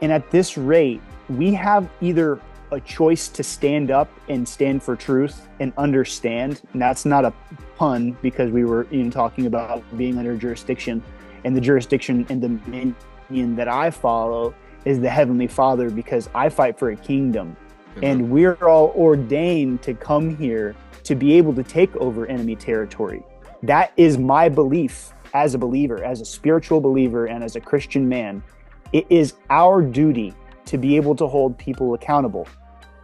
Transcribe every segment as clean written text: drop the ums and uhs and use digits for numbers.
And at this rate, we have either a choice to stand up and stand for truth and understand. And that's not a pun because we were talking about being under jurisdiction, and the jurisdiction and dominion that I follow is the Heavenly Father, because I fight for a kingdom. Amen. And we're all ordained to come here to be able to take over enemy territory. That is my belief as a believer, as a spiritual believer, and as a Christian man. It is our duty to be able to hold people accountable.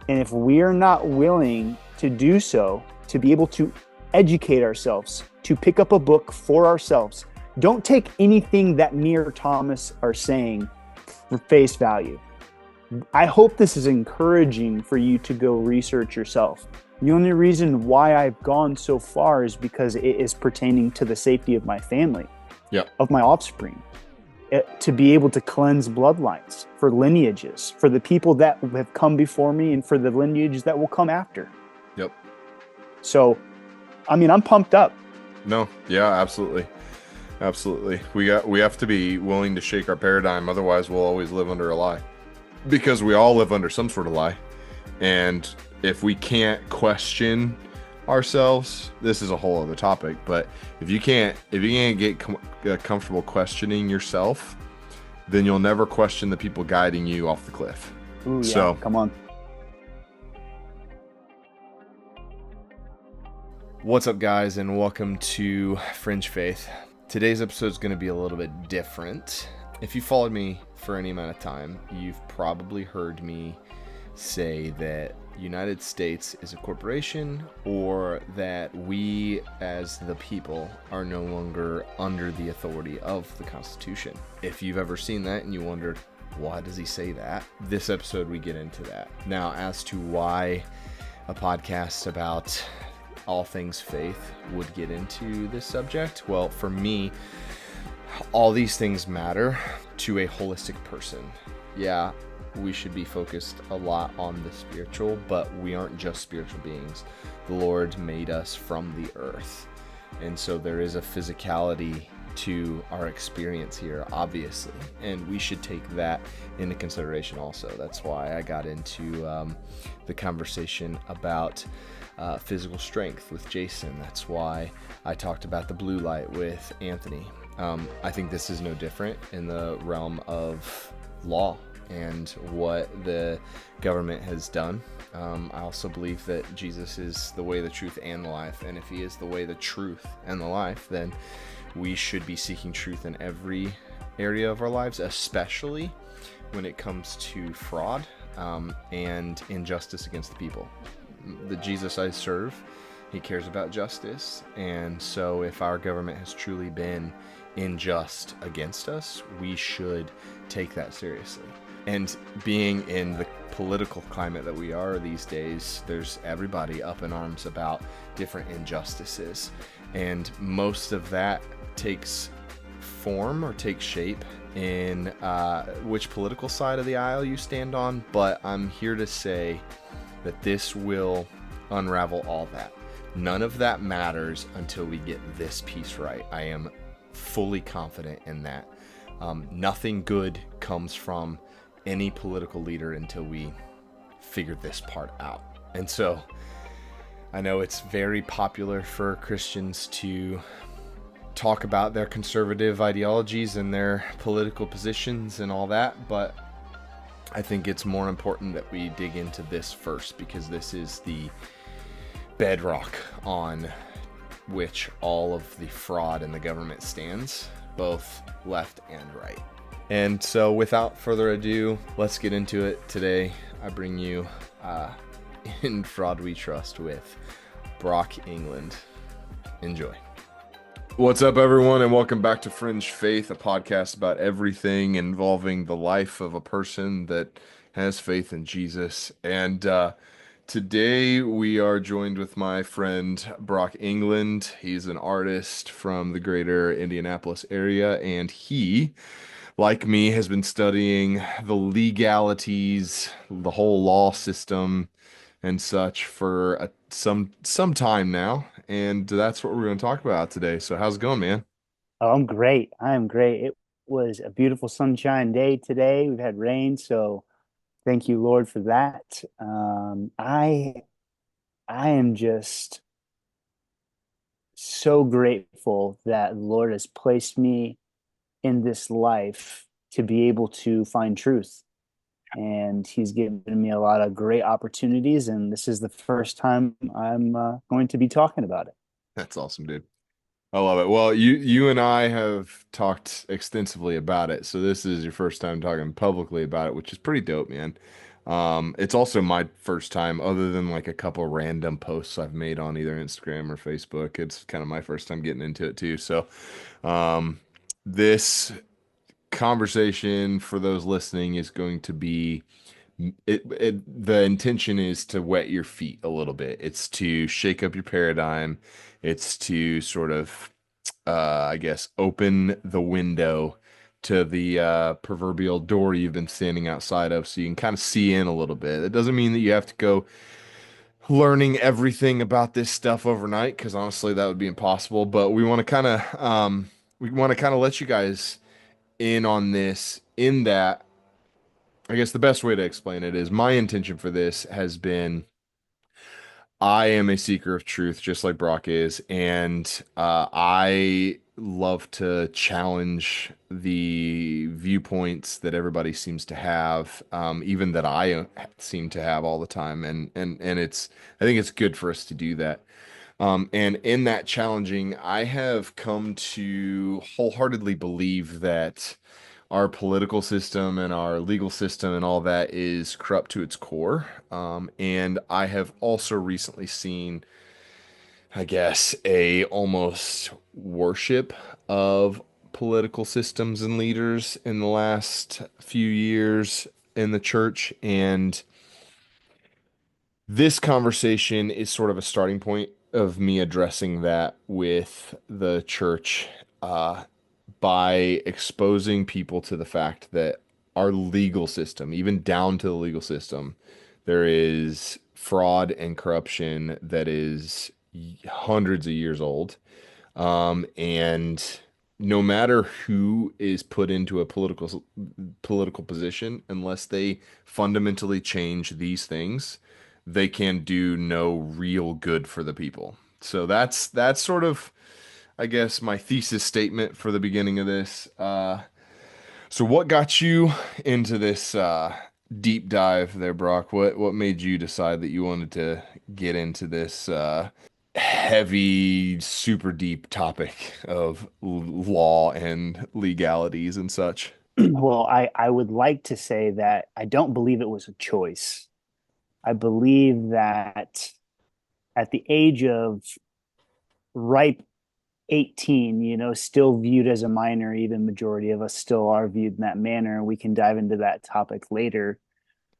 And if we're not willing to do so, to be able to educate ourselves, to pick up a book for ourselves, don't take anything that me or Thomas are saying for face value. I hope this is encouraging for you to go research yourself. The only reason why I've gone so far is because it is pertaining to the safety of my family, of my offspring, to be able to cleanse bloodlines, for lineages, for the people that have come before me, and for the lineage that will come after. Yep. So, I mean, I'm pumped up. No, yeah, absolutely. Absolutely. We have to be willing to shake our paradigm, otherwise we'll always live under a lie. Because we all live under some sort of lie. And if we can't question ourselves, this is a whole other topic, but if you can't get comfortable questioning yourself, then you'll never question the people guiding you off the cliff. Ooh, yeah. So come on. What's up, guys, and welcome to Fringe Faith. Today's episode is going to be a little bit different. If you followed me for any amount of time, you've probably heard me say that United States is a corporation, or that we as the people are no longer under the authority of the Constitution. If you've ever seen that and you wondered, why does he say that? This episode we get into that. Now, as to why a podcast about all things faith would get into this subject, well, for me, all these things matter to a holistic person. Yeah, we should be focused a lot on the spiritual, but we aren't just spiritual beings. The Lord made us from the earth, and so there is a physicality to our experience here, obviously, and we should take that into consideration also. That's why I got into the conversation about physical strength with Jason. That's why I talked about the blue light with Anthony. I think this is no different in the realm of law and what the government has done. I also believe that Jesus is the way, the truth, and the life. And if he is the way, the truth, and the life, then we should be seeking truth in every area of our lives, especially when it comes to fraud and injustice against the people. The Jesus I serve, he cares about justice. And so if our government has truly been unjust against us, we should take that seriously. And being in the political climate that we are these days, there's everybody up in arms about different injustices. And most of that takes form or takes shape in which political side of the aisle you stand on. But I'm here to say that this will unravel all that. None of that matters until we get this piece right. I am fully confident in that. Nothing good comes from any political leader until we figure this part out. And so I know it's very popular for Christians to talk about their conservative ideologies and their political positions and all that, but I think it's more important that we dig into this first, because this is the bedrock on which all of the fraud in the government stands, both left and right. And so without further ado, let's get into it. Today, I bring you In Fraud We Trust with Brock England. Enjoy. what's up, everyone, and welcome back to Fringe Faith, a podcast about everything involving the life of a person that has faith in Jesus. And today we are joined with my friend Brock England. He's an artist from the greater Indianapolis area, and he, like me, has been studying the legalities, the whole law system and such for some time now, and that's what we're going to talk about today. So how's it going, man? Oh, I'm great. I am great. was a beautiful sunshine day today. We've had rain, so thank you, Lord, for that. I am just so grateful that the Lord has placed me in this life to be able to find truth. And He's given me a lot of great opportunities, and this is the first time I'm going to be talking about it. That's awesome, dude. I love it. Well, you and I have talked extensively about it, so this is your first time talking publicly about it, which is pretty dope, man. It's also my first time, other than like a couple random posts I've made on either Instagram or Facebook. It's kind of my first time getting into it too. So, this conversation for those listening is going to be the intention is to wet your feet a little bit. It's to shake up your paradigm. It's to sort of I guess open the window to the proverbial door you've been standing outside of so you can kind of see in a little bit. It doesn't mean that you have to go learning everything about this stuff overnight, because honestly that would be impossible, but we want to kind of let you guys in on this, in that I guess the best way to explain it is my intention for this has been I am a seeker of truth, just like Brock is, and I love to challenge the viewpoints that everybody seems to have, even that I seem to have all the time, and it's I think it's good for us to do that. And in that challenging, I have come to wholeheartedly believe that our political system and our legal system and all that is corrupt to its core. And I have also recently seen, I guess, a almost worship of political systems and leaders in the last few years in the church. And this conversation is sort of a starting point of me addressing that with the church. By exposing people to the fact that our legal system, even down to the legal system, there is fraud and corruption that is hundreds of years old. And no matter who is put into a political position, unless they fundamentally change these things, they can do no real good for the people. So that's sort of, I guess, my thesis statement for the beginning of this. So what got you into this deep dive there, Brock? What made you decide that you wanted to get into this heavy, super deep topic of law and legalities and such? Well, I would like to say that I don't believe it was a choice. I believe that at the age of ripe 18, still viewed as a minor, even majority of us still are viewed in that manner. And we can dive into that topic later.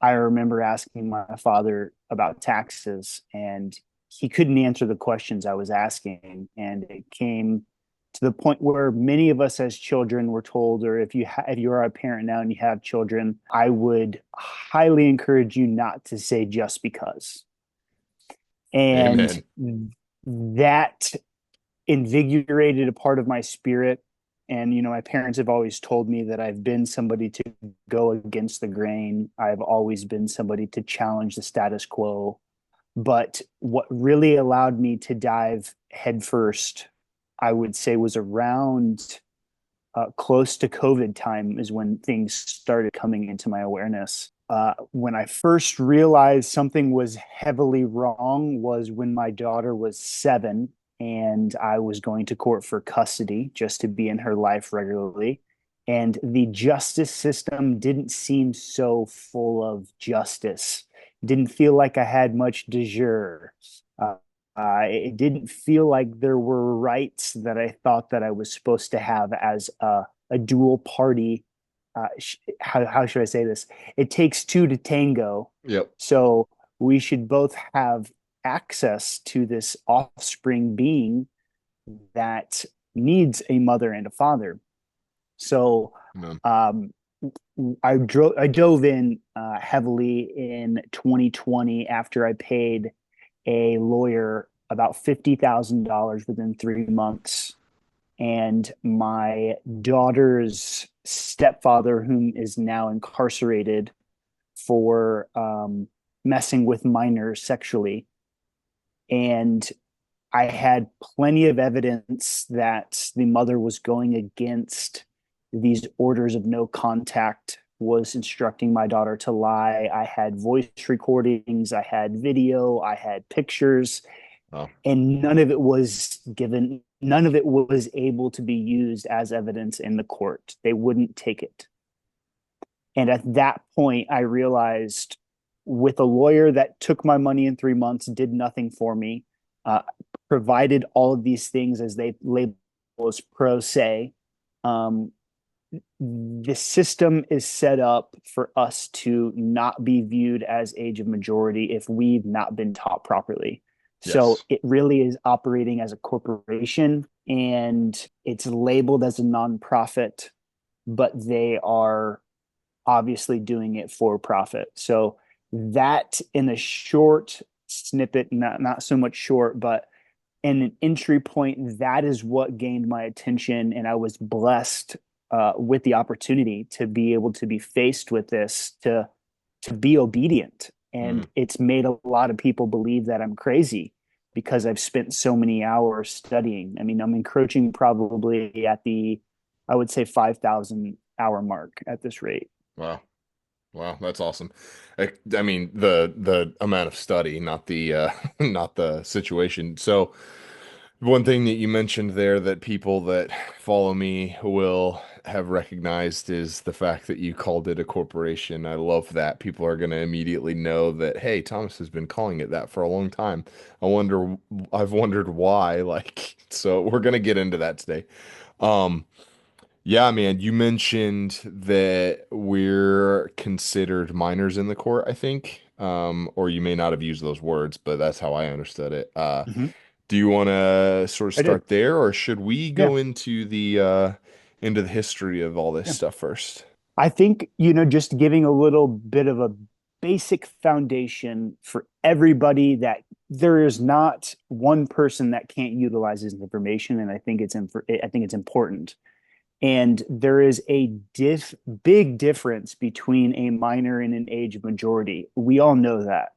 I remember asking my father about taxes, and he couldn't answer the questions I was asking. And it came to the point where many of us as children were told, or if you are a parent now and you have children, I would highly encourage you not to say just because. And Amen. that invigorated a part of my spirit. And, my parents have always told me that I've been somebody to go against the grain. I've always been somebody to challenge the status quo. But what really allowed me to dive headfirst, I would say, was around close to COVID time is when things started coming into my awareness. When I first realized something was heavily wrong was when my daughter was 7 and I was going to court for custody just to be in her life regularly. And the justice system didn't seem so full of justice. Didn't feel like I had much de jure. Uh, it didn't feel like there were rights that I thought that I was supposed to have as a dual party. How should I say this? It takes two to tango. Yep. So we should both have access to this offspring being that needs a mother and a father. So Amen. I dove in heavily in 2020 after I paid a lawyer about $50,000 within 3 months, and my daughter's stepfather, whom is now incarcerated for messing with minors sexually. And I had plenty of evidence that the mother was going against these orders of no contact, was instructing my daughter to lie. I had voice recordings, I had video, I had pictures, Oh, and none of it was able to be used as evidence in the court. They wouldn't take it. And at that point, I realized, with a lawyer that took my money in 3 months, did nothing for me, uh, provided all of these things as they label as pro se. Um, the system is set up for us to not be viewed as age of majority if we've not been taught properly. So yes. it really is operating as a corporation, and it's labeled as a nonprofit, but they are obviously doing it for profit. So that, in a short snippet, not so much short, but in an entry point, that is what gained my attention, and I was blessed with the opportunity to be able to be faced with this, to be obedient. Mhm. And it's made a lot of people believe that I'm crazy because I've spent so many hours studying. I mean, I'm encroaching probably at the, I would say, 5,000 hour mark at this rate. Wow. Wow, that's awesome. I mean, the amount of study, not the not the situation. So, one thing that you mentioned there that people that follow me will have recognized is the fact that you called it a corporation. I love that. People are going to immediately know that, hey, Thomas has been calling it that for a long time. I've wondered why. Like, so we're going to get into that today. Um, yeah, man, you mentioned that we're considered minors in the court, I think. Or you may not have used those words, but that's how I understood it. Mm-hmm. Do you want to sort of I did. start there, or should we Yeah. go into the history of all this Yeah. stuff first? I think, just giving a little bit of a basic foundation for everybody, that there is not one person that can't utilize this information. And I think it's important. And there is a big difference between a minor and an age of majority. We all know that.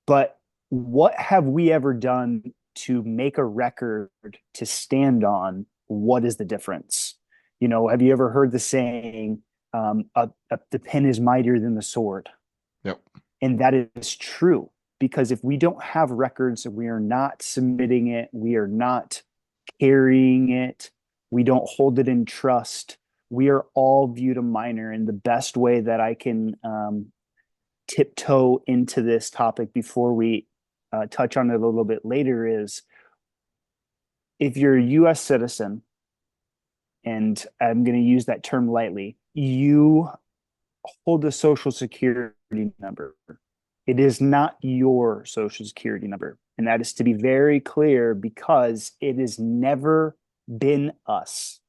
But what have we ever done to make a record to stand on? What is the difference? Have you ever heard the saying, the pen is mightier than the sword? Yep. And that is true, because if we don't have records, we are not submitting it, we are not carrying it, we don't hold it in trust, we are all viewed a minor. And the best way that I can tiptoe into this topic before we touch on it a little bit later is, if you're a US citizen, and I'm going to use that term lightly, you hold a social security number. It is not your social security number. And that is to be very clear, because it has never been us.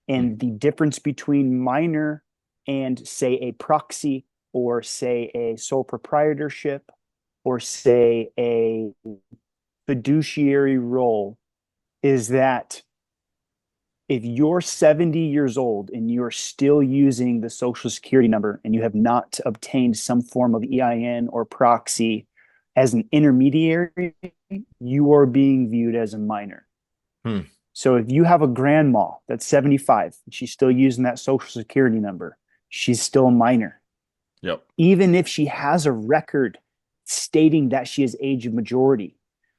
Mm. And the difference between minor and, say, a proxy, or say a sole proprietorship, or say a fiduciary role, is that if you're 70 years old and you're still using the social security number, and you have not obtained some form of EIN or proxy as an intermediary, you are being viewed as a minor. Hmm. So if you have a grandma that's 75 and she's still using that social security number, she's still a minor. Yep. Even if she has a record stating that she is age of majority,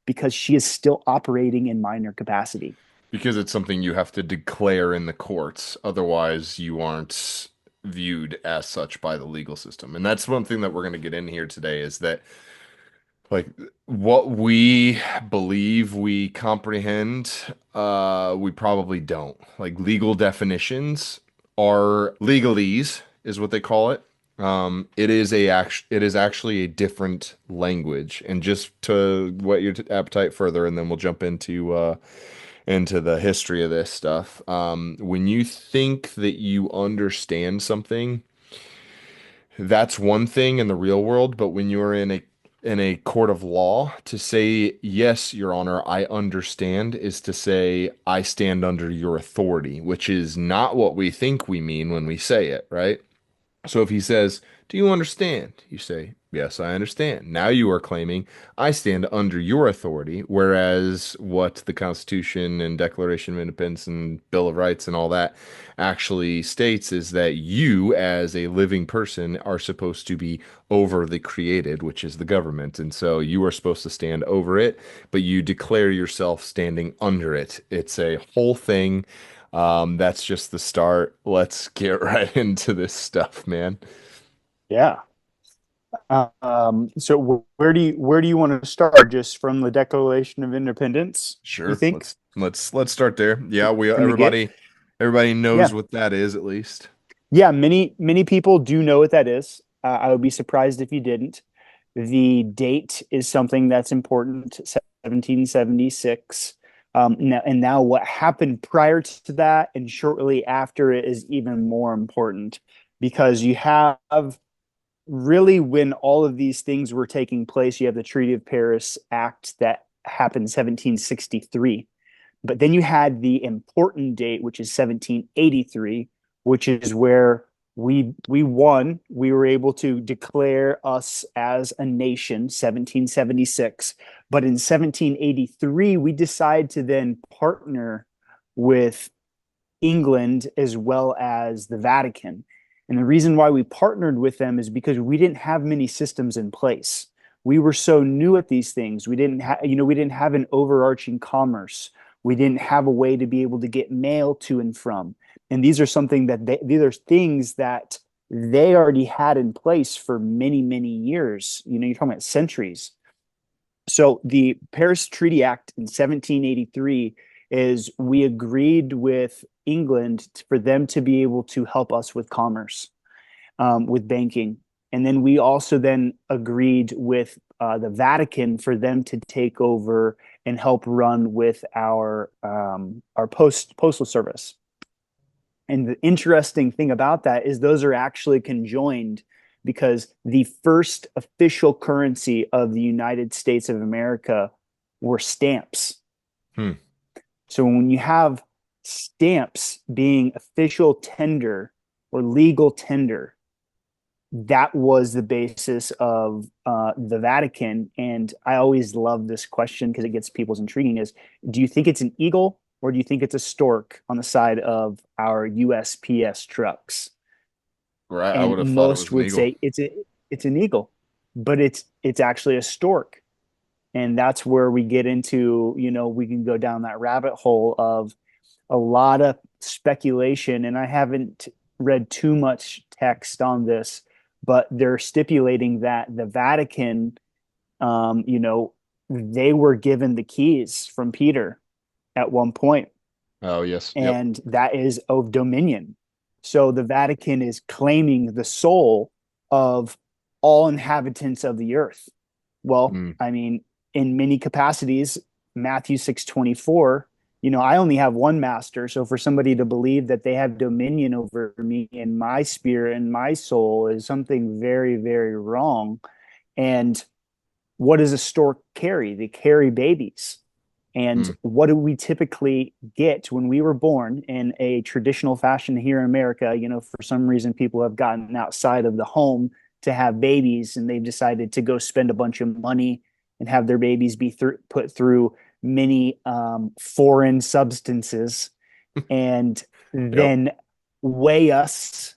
because she is still operating in minor capacity. Because it's something you have to declare in the courts. Otherwise, you aren't viewed as such by the legal system. And that's one thing that we're going to get in here today is that, like, what we believe we comprehend, we probably don't. Like, legal definitions are legalese, is what they call it. It is actually a different language. And just to whet your appetite further, and then we'll jump into the history of this stuff. When you think that you understand something, that's one thing in the real world, but when you're in in a court of law, to say, yes, Your Honor, I understand, is to say, I stand under your authority, which is not what we think we mean when we say it, right? So if he says, do you understand? You say, yes, I understand. Now you are claiming I stand under your authority, whereas what the Constitution and Declaration of Independence and Bill of Rights and all that actually states is that you, as a living person, are supposed to be over the created, which is the government. And so you are supposed to stand over it, but you declare yourself standing under it. It's a whole thing. That's just the start. Let's get right into this stuff, man. Yeah. So where do you want to start? Just from the Declaration of Independence, you Sure. think, Let's start there. Yeah, we from the get? everybody knows Yeah. what that is at least. Yeah, many people do know what that is. I would be surprised if you didn't. The date is something that's important, 1776. Now what happened prior to that and shortly after it is even more important because you have really when all of these things were taking place, you have the Treaty of Paris Act that happened 1763. But then you had the important date, which is 1783, which is where we won. We were able to declare us as a nation, 1776. But in 1783, we decide to then partner with England as well as the Vatican. And the reason why we partnered with them is because we didn't have many systems in place. We were so new at these things. We didn't have an overarching commerce. We didn't have a way to be able to get mail to and from. And these are things that they already had in place for many, many years. You're talking about centuries. So the Paris Treaty Act in 1783 is we agreed with England for them to be able to help us with commerce, with banking. And then we also then agreed with the Vatican for them to take over and help run with our postal service. And the interesting thing about that is those are actually conjoined because the first official currency of the United States of America were stamps. Hmm. So when you have stamps being official tender or legal tender, that was the basis of the Vatican. And I always love this question because it gets people's intriguing is, do you think it's an eagle or do you think it's a stork on the side of our USPS trucks? Right. I And would have thought it most was an would eagle. say it's an eagle, but it's actually a stork. And that's where we get into, we can go down that rabbit hole of a lot of speculation. And I haven't read too much text on this, but they're stipulating that the Vatican, um, you know, they were given the keys from Peter at one point, Oh, yes. Yep. and that is of dominion. So the Vatican is claiming the soul of all inhabitants of the earth. Well, Hmm. I mean, in many capacities, Matthew 6:24, I only have one master. So for somebody to believe that they have dominion over me and my spirit and my soul is something very, very wrong. And what does a stork carry? They carry babies. And Hmm. what do we typically get when we were born in a traditional fashion here in America? For some reason, people have gotten outside of the home to have babies and they've decided to go spend a bunch of money and have their babies be put through many foreign substances and Yep. then weigh us,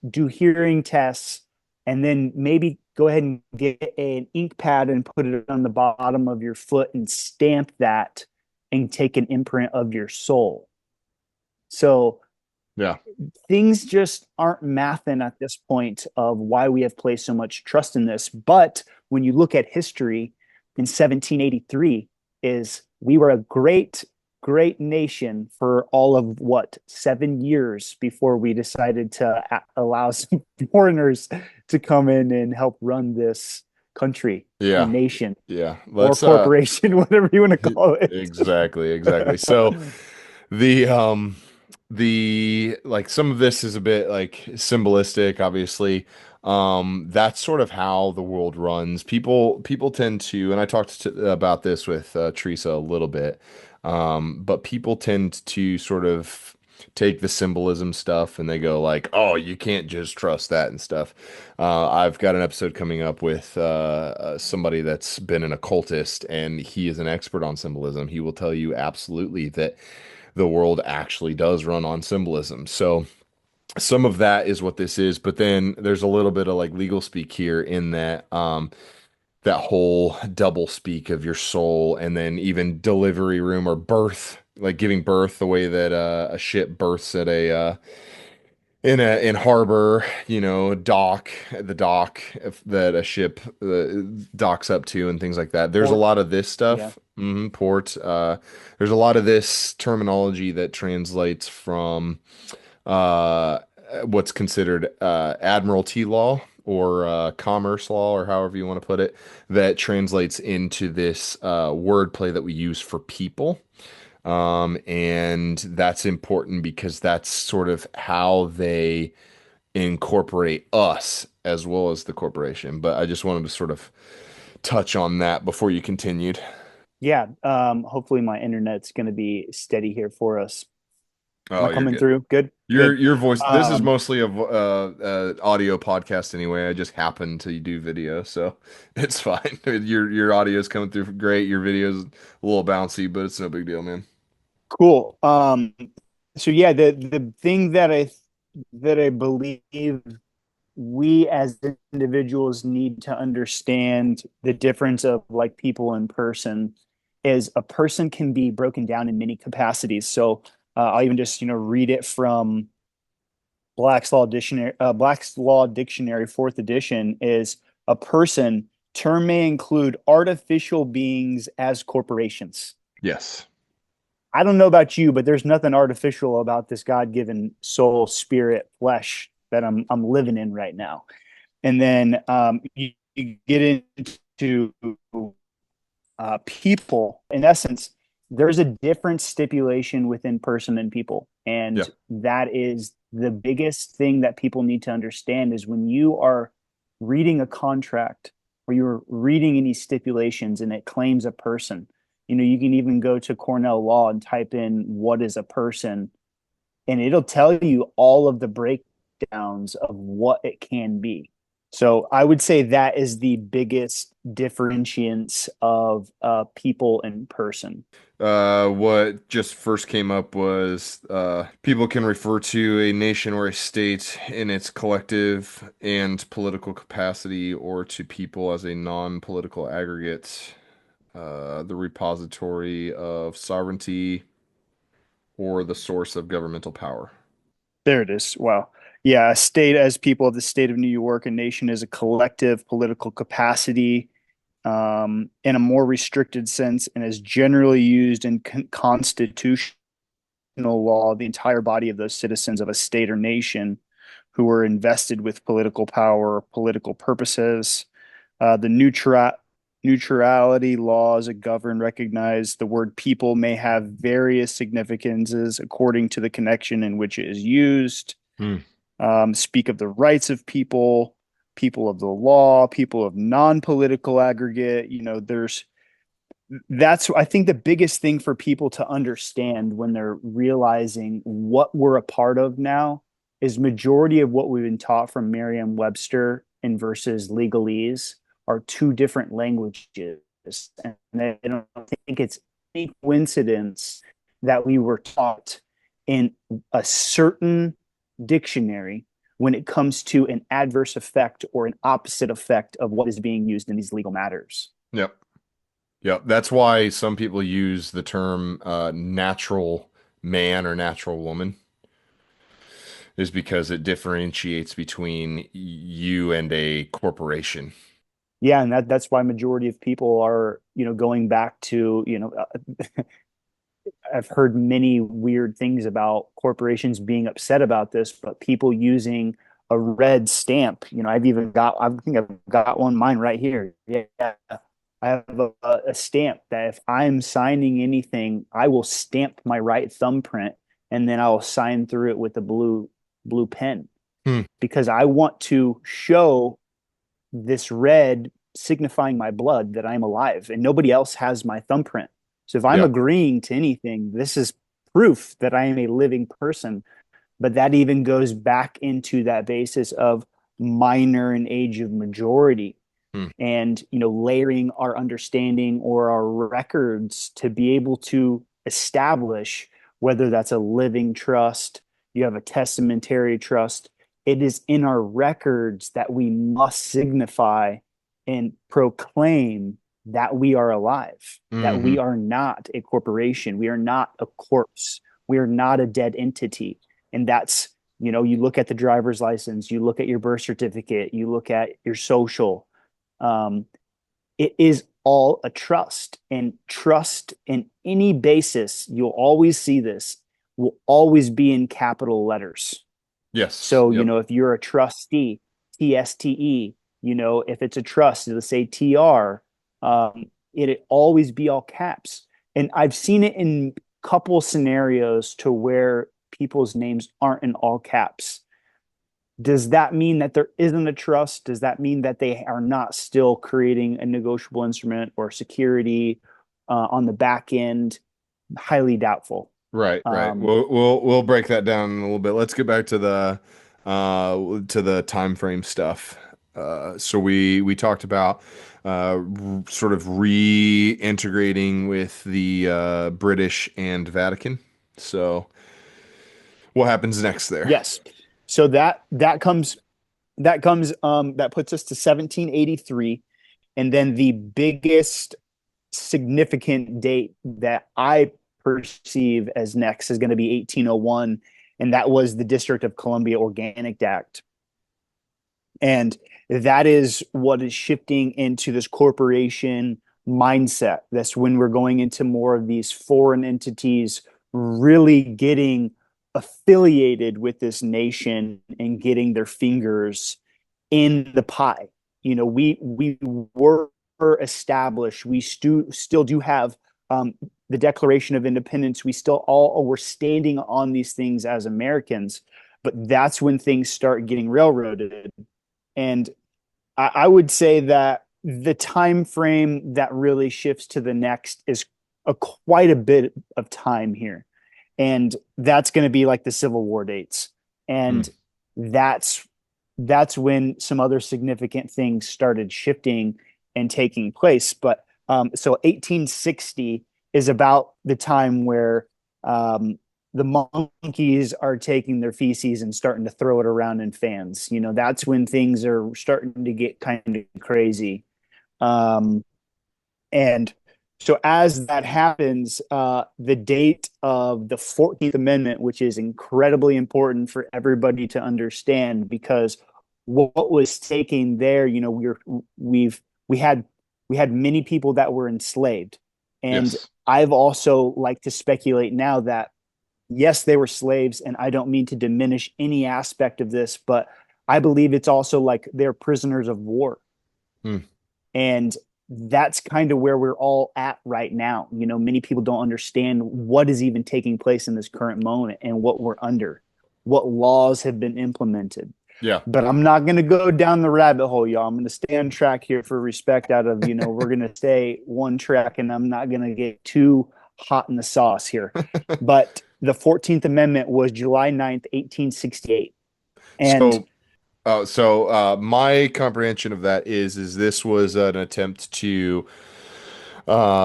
do hearing tests, and then maybe go ahead and get an ink pad and put it on the bottom of your foot and stamp that and take an imprint of your soul. So Yeah. things just aren't mathing at this point of why we have placed so much trust in this. But when you look at history in 1783, is we were a great nation for all of what 7 years before we decided to allow some foreigners to come in and help run this country Yeah. and nation Yeah. or Let's corporation, whatever you want to call it. exactly, exactly. So the like some of this is a bit like symbolistic, obviously. That's sort of how the world runs. People tend to, and I talked about this with Teresa a little bit, but people tend to sort of take the symbolism stuff and they go like, "Oh, you can't just trust that and stuff." I've got an episode coming up with somebody that's been an occultist, and he is an expert on symbolism. He will tell you absolutely that the world actually does run on symbolism. So some of that is what this is, but then there's a little bit of like legal speak here in that that whole double speak of your soul, and then even delivery room or birth, like giving birth the way that a ship births at in harbor, dock, the dock that a ship docks up to and things like that. There's a Or lot of this yeah, stuff. Port. There's a lot of this terminology that translates from uh, what's considered admiralty law or commerce law, or however you want to put it, that translates into this wordplay that we use for people. And that's important because that's sort of how they incorporate us as well as the corporation. But I just wanted to sort of touch on that before you continued. yeah. Hopefully my internet's going to be steady here for us. Am Oh, I you're coming good. through? Good, Your good. your voice. This is Um, mostly a audio podcast anyway. I just happen to do video, so it's fine. Your audio is coming through great. Your video's a little bouncy, but it's no big deal, man. cool. So yeah, the thing that I believe we as individuals need to understand the difference of like people in person is a person can be broken down in many capacities. So I'll even just read it from Black's Law Dictionary, fourth edition, is a person term may include artificial beings as corporations. Yes. I don't know about you, but there's nothing artificial about this God-given soul, spirit, flesh that I'm living in right now. And then you get into people. In essence, there's a different stipulation within person and people, Yeah. and that is the biggest thing that people need to understand is when you are reading a contract or you're reading any stipulations and it claims a person. You can even go to Cornell Law and type in what is a person, and it'll tell you all of the breakdowns of what it can be. So I would say that is the biggest differentiance of people in person. What just first came up was people can refer to a nation or a state in its collective and political capacity, or to people as a non-political aggregate, the repository of sovereignty, or the source of governmental power. There it is. Wow. Yeah, a state as people of the state of New York, a nation is a collective political capacity in a more restricted sense and is generally used in constitutional law, the entire body of those citizens of a state or nation who are invested with political power or political purposes. The neutrality laws that govern recognize the word people may have various significances according to the connection in which it is used. Hmm. Speak of the rights of people, people of the law, people of non-political aggregate. That's I think the biggest thing for people to understand when they're realizing what we're a part of now is majority of what we've been taught from Merriam-Webster and versus legalese are two different languages. And I don't think it's any coincidence that we were taught in a certain dictionary when it comes to an adverse effect or an opposite effect of what is being used in these legal matters. Yep. Yep. That's why some people use the term natural man or natural woman, is because it differentiates between you and a corporation. Yeah, and that's why majority of people are going back to I've heard many weird things about corporations being upset about this, but people using a red stamp. I think I've got one mine right here. Yeah, I have a stamp that if I'm signing anything, I will stamp my right thumbprint and then I'll sign through it with a blue pen. Hmm. because I want to show this red signifying my blood that I'm alive and nobody else has my thumbprint. So if I'm Yeah. agreeing to anything, this is proof that I am a living person. But that even goes back into that basis of minor and age of majority, Hmm. and layering our understanding or our records to be able to establish whether that's a living trust, you have a testamentary trust. It is in our records that we must signify and proclaim that we are alive, that Hmm. we are not a corporation, we are not a corpse, we are not a dead entity. And that's, you look at the driver's license, you look at your birth certificate, you look at your social. um, it is all a trust, and trust in any basis, you'll always see this, will always be in capital letters. Yes. So, Yep. if you're a trustee, TSTE, if it's a trust, it'll say TR. It'll always be all caps. And I've seen it in a couple scenarios to where people's names aren't in all caps. Does that mean that there isn't a trust? Does that mean that they are not still creating a negotiable instrument or security on the back end? Highly doubtful. Right, right. Um, We'll break that down in a little bit. Let's get back to the time frame stuff. So we talked about sort of reintegrating with the British and Vatican. So what happens next there? yes. So that puts us to 1783, and then the biggest significant date that I perceive as next is going to be 1801, and that was the District of Columbia Organic Act. And that is what is shifting into this corporation mindset. That's when we're going into more of these foreign entities really getting affiliated with this nation and getting their fingers in the pie. We were established. We still do have the Declaration of Independence. We still all were standing on these things as Americans, but that's when things start getting railroaded. And I would say that the time frame that really shifts to the next is quite a bit of time here, and that's going to be like the Civil War dates, Hmm. and that's when some other significant things started shifting and taking place. But so 1860 is about the time where the monkeys are taking their feces and starting to throw it around in fans. That's when things are starting to get kind of crazy. Um, and so as that happens, the date of the 14th Amendment, which is incredibly important for everybody to understand, because what was taken there, we've we had we had many people that were enslaved. And Yes. I've also like to speculate now that yes, they were slaves, and I don't mean to diminish any aspect of this, but I believe it's also like they're prisoners of war. Hmm. And that's kind of where we're all at right now. Many people don't understand what is even taking place in this current moment and what we're under, what laws have been implemented. Yeah. But I'm not going to go down the rabbit hole, y'all. I'm going to stay on track here for respect out of, we're going to stay one track, and I'm not going to get too hot in the sauce here. But the 14th Amendment was July 9th, 1868. And So my comprehension of that is this was an attempt to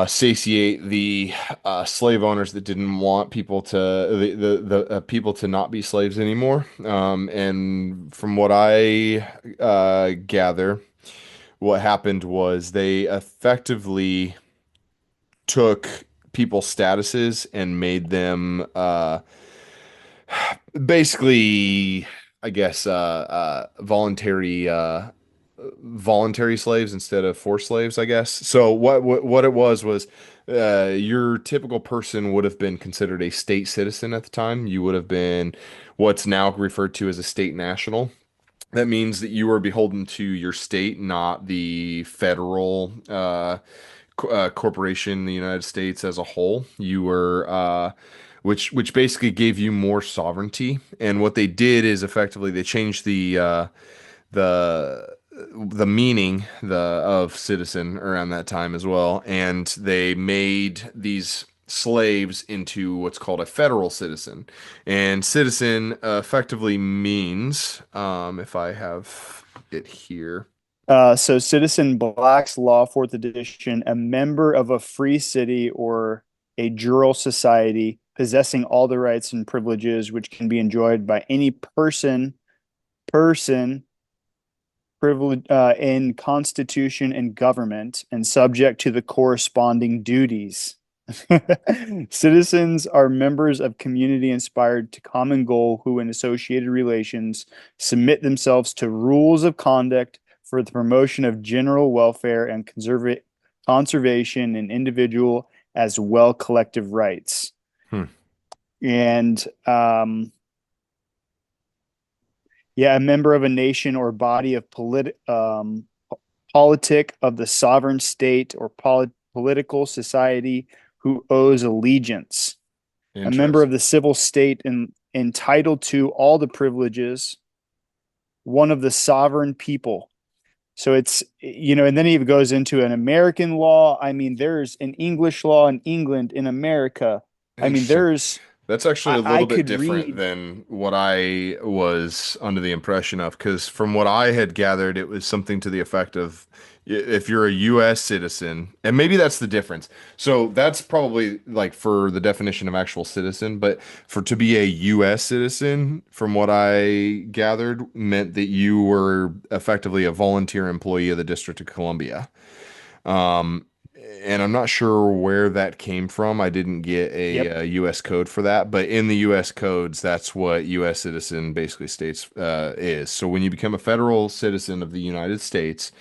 satiate the slave owners that didn't want people to the people to not be slaves anymore. And from what I gather, what happened was they effectively took people's statuses and made them basically, I guess, voluntary slaves instead of forced slaves, I guess. So what it was your typical person would have been considered a state citizen at the time. You would have been what's now referred to as a state national. That means that you are beholden to your state, not the federal corporation, the United States as a whole. You were which basically gave you more sovereignty. And what they did is effectively they changed the the meaning of citizen around that time as well, and they made these slaves into what's called a federal citizen. And citizen effectively means, if I have it here. So Citizen Black's Law, fourth edition, a member of a free city or a jural society possessing all the rights and privileges which can be enjoyed by any person privilege in constitution and government and subject to the corresponding duties. Citizens are members of community inspired to common goal who, in associated relations, submit themselves to rules of conduct for the promotion of general welfare and conservation and individual as well collective rights. Hmm. And yeah, a member of a nation or body of politic of the sovereign state or political society who owes allegiance. A member of the civil state and entitled to all the privileges, one of the sovereign people. So it's, and then he goes into an American law. I mean, there's an English law in England, in America. I mean, Interesting. there's, That's actually a I little bit could different read. than what I was under the impression of, because from what I had gathered, it was something to the effect of if you're a U.S. citizen, and maybe that's the difference. So that's probably like for the definition of actual citizen, but for to be a U.S. citizen, from what I gathered, meant that you were effectively a volunteer employee of the District of Columbia. Um, and I'm not sure where that came from. I didn't get Yep. a, U.S. code for that, but in the U.S. codes, that's what U.S. citizen basically states is. So when you become a federal citizen of the United States,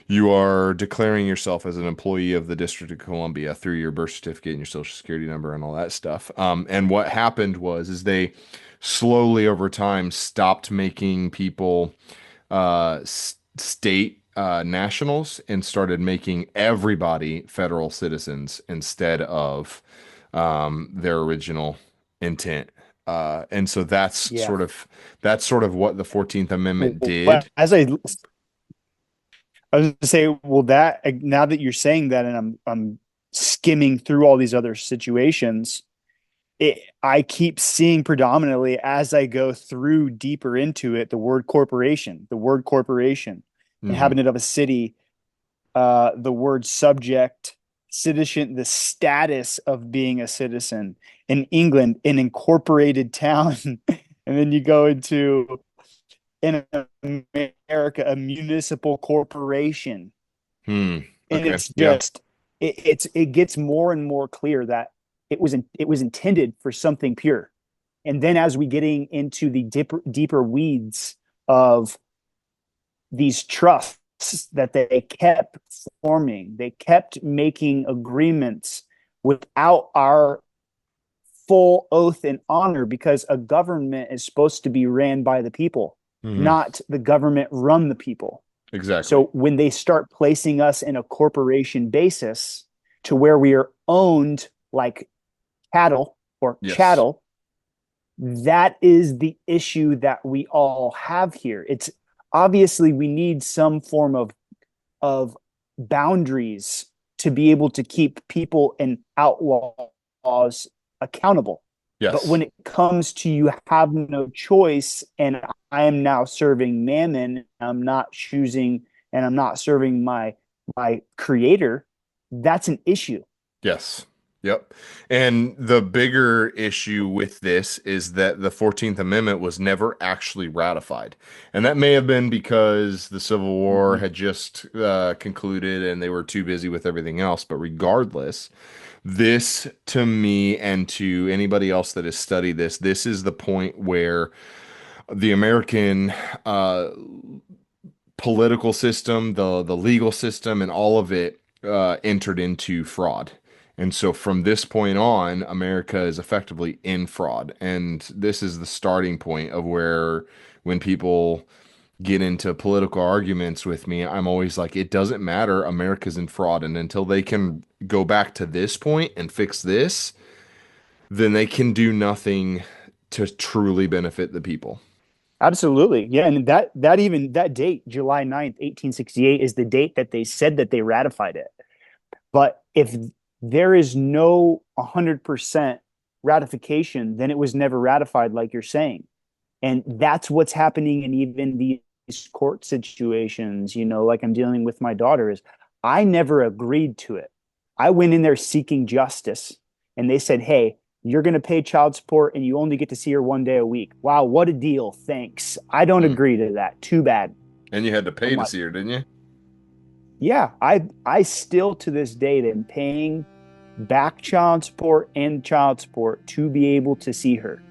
you are declaring yourself as an employee of the District of Columbia through your birth certificate and your social security number and all that stuff. And what happened is they slowly over time stopped making people state nationals and started making everybody federal citizens instead of their original intent. And so Yeah. that's sort of what the 14th Amendment Well, did. I was going to say, well, that now that you're saying that, and I'm skimming through all these other situations, I keep seeing predominantly as I go through deeper into it, the word corporation, Hmm. inhabitant of a city, the word subject, citizen, the status of being a citizen in England, an incorporated town, and then you go into in America a municipal corporation, Hmm. and Okay. it's Yeah. just it gets more and more clear that it was intended for something pure. And then as we getting into the deeper weeds of these trusts that they kept forming, they kept making agreements without our full oath and honor, because a government is supposed to be ran by the people, Hmm. not the government run the people. Exactly. So when they start placing us in a corporation basis to where we are owned like cattle or Yes. chattel, that is the issue that we all have here. It's obviously we need some form of boundaries to be able to keep people and outlaws accountable. But Yes. when it comes to you have no choice, and I am now serving mammon, I'm not choosing, and I'm not serving my creator, that's an issue. Yes. Yep. And the bigger issue with this is that the 14th Amendment was never actually ratified. And that may have been because the Civil War Mm-hmm. had just concluded and they were too busy with everything else. But regardless, this to me and to anybody else that has studied this, this is the point where the American political system, the legal system, and all of it entered into fraud. And so from this point on, America is effectively in fraud. And this is the starting point of where when people get into political arguments with me, I'm always like, it doesn't matter. America's in fraud. And until they can go back to this point and fix this, then they can do nothing to truly benefit the people. Absolutely. Yeah. And that date, July 9th, 1868, is the date that they said that they ratified it. But if there is no 100% ratification, then it was never ratified, like you're saying. And that's what's happening in even these court situations, like I'm dealing with my daughter, is I never agreed to it. I went in there seeking justice, and they said, hey, you're going to pay child support and you only get to see her 1 day a week. Wow, what a deal. Thanks. I don't Mm. agree to that. Too bad. And you had to pay I'm to like, see her, didn't you? yeah, I still to this day am paying back child support and child support to be able to see her.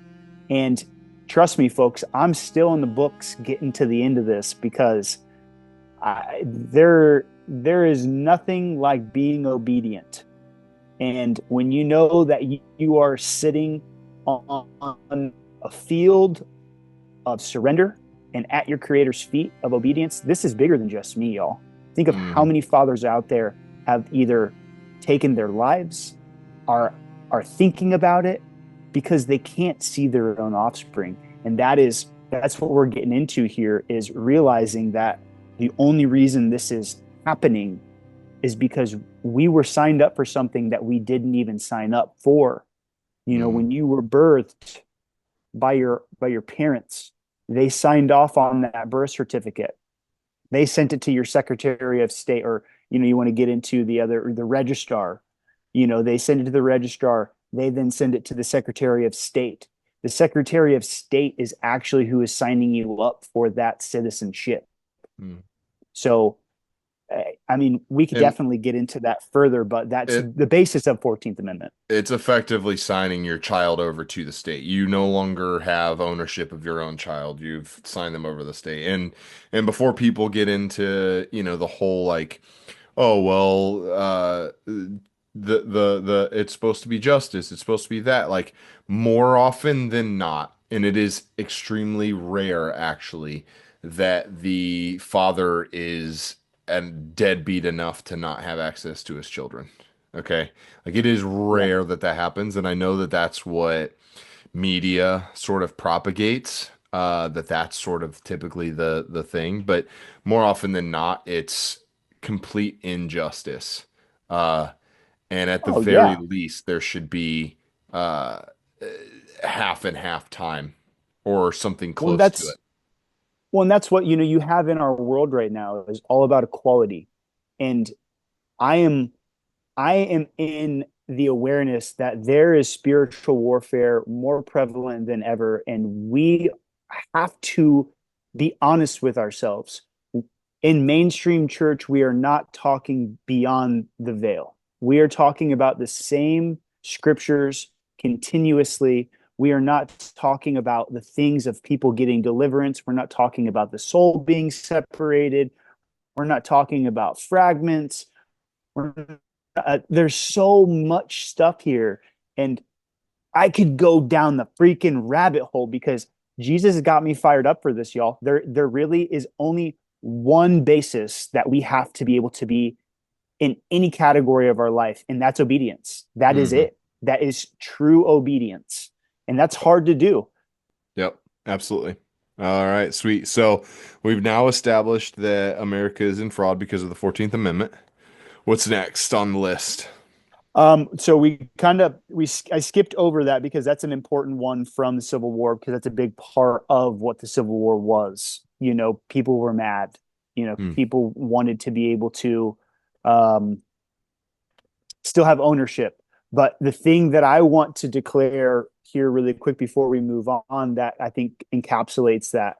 And trust me, folks, I'm still in the books getting to the end of this because there is nothing like being obedient. And when you know that you are sitting on a field of surrender and at your creator's feet of obedience, this is bigger than just me, y'all. Think of how Hmm. many fathers out there have either taken their lives, are are thinking about it because they can't see their own offspring. And that's what we're getting into here, is realizing that the only reason this is happening is because we were signed up for something that we didn't even sign up for. Hmm. When you were birthed by your parents, they signed off on that birth certificate. They sent it to your Secretary of State, or you want to get into the registrar. They send it to the registrar. They then send it to the Secretary of State. The Secretary of State is actually who is signing you up for that citizenship. Hmm. So, I mean, we could And definitely get into that further, but that's it the basis of 14th Amendment. it's effectively signing your child over to the state. You no longer have ownership of your own child. You've signed them over to the state. And before people get into, the whole like, oh well, the it's supposed to be justice, it's supposed to be that, like, more often than not, and it is extremely rare actually, that the father is a deadbeat enough to not have access to his children. Okay, like, it is Yeah. rare that that happens, and I know that that's what media sort of propagates, that that's sort of typically the thing, but more often than not, it's complete injustice. Uh, and at the Oh, very yeah. least, there should be uh, half and half time or something Well, close to it. that's well, and that's what you have in our world right now is all about equality. And I am I am in the awareness that there is spiritual warfare more prevalent than ever, and we have to be honest with ourselves. In mainstream church, we are not talking beyond the veil. We are talking about the same scriptures continuously. We are not talking about the things of people getting deliverance. We're not talking about the soul being separated. We're not talking about fragments. There's so much stuff here, and I could go down the freaking rabbit hole because Jesus has got me fired up for this, y'all. There really is only one basis that we have to be able to be in any category of our life, and that's obedience. That is Hmm. it. That is true obedience, and that's hard to do. Yep, absolutely. All right, sweet. So we've now established that America is in fraud because of the 14th Amendment. What's next on the list? So I skipped over that because that's an important one from the Civil War, because that's a big part of what the Civil War was. People were mad. Hmm. People wanted to be able to um, still have ownership. But the thing that I want to declare here really quick before we move on, that I think encapsulates that,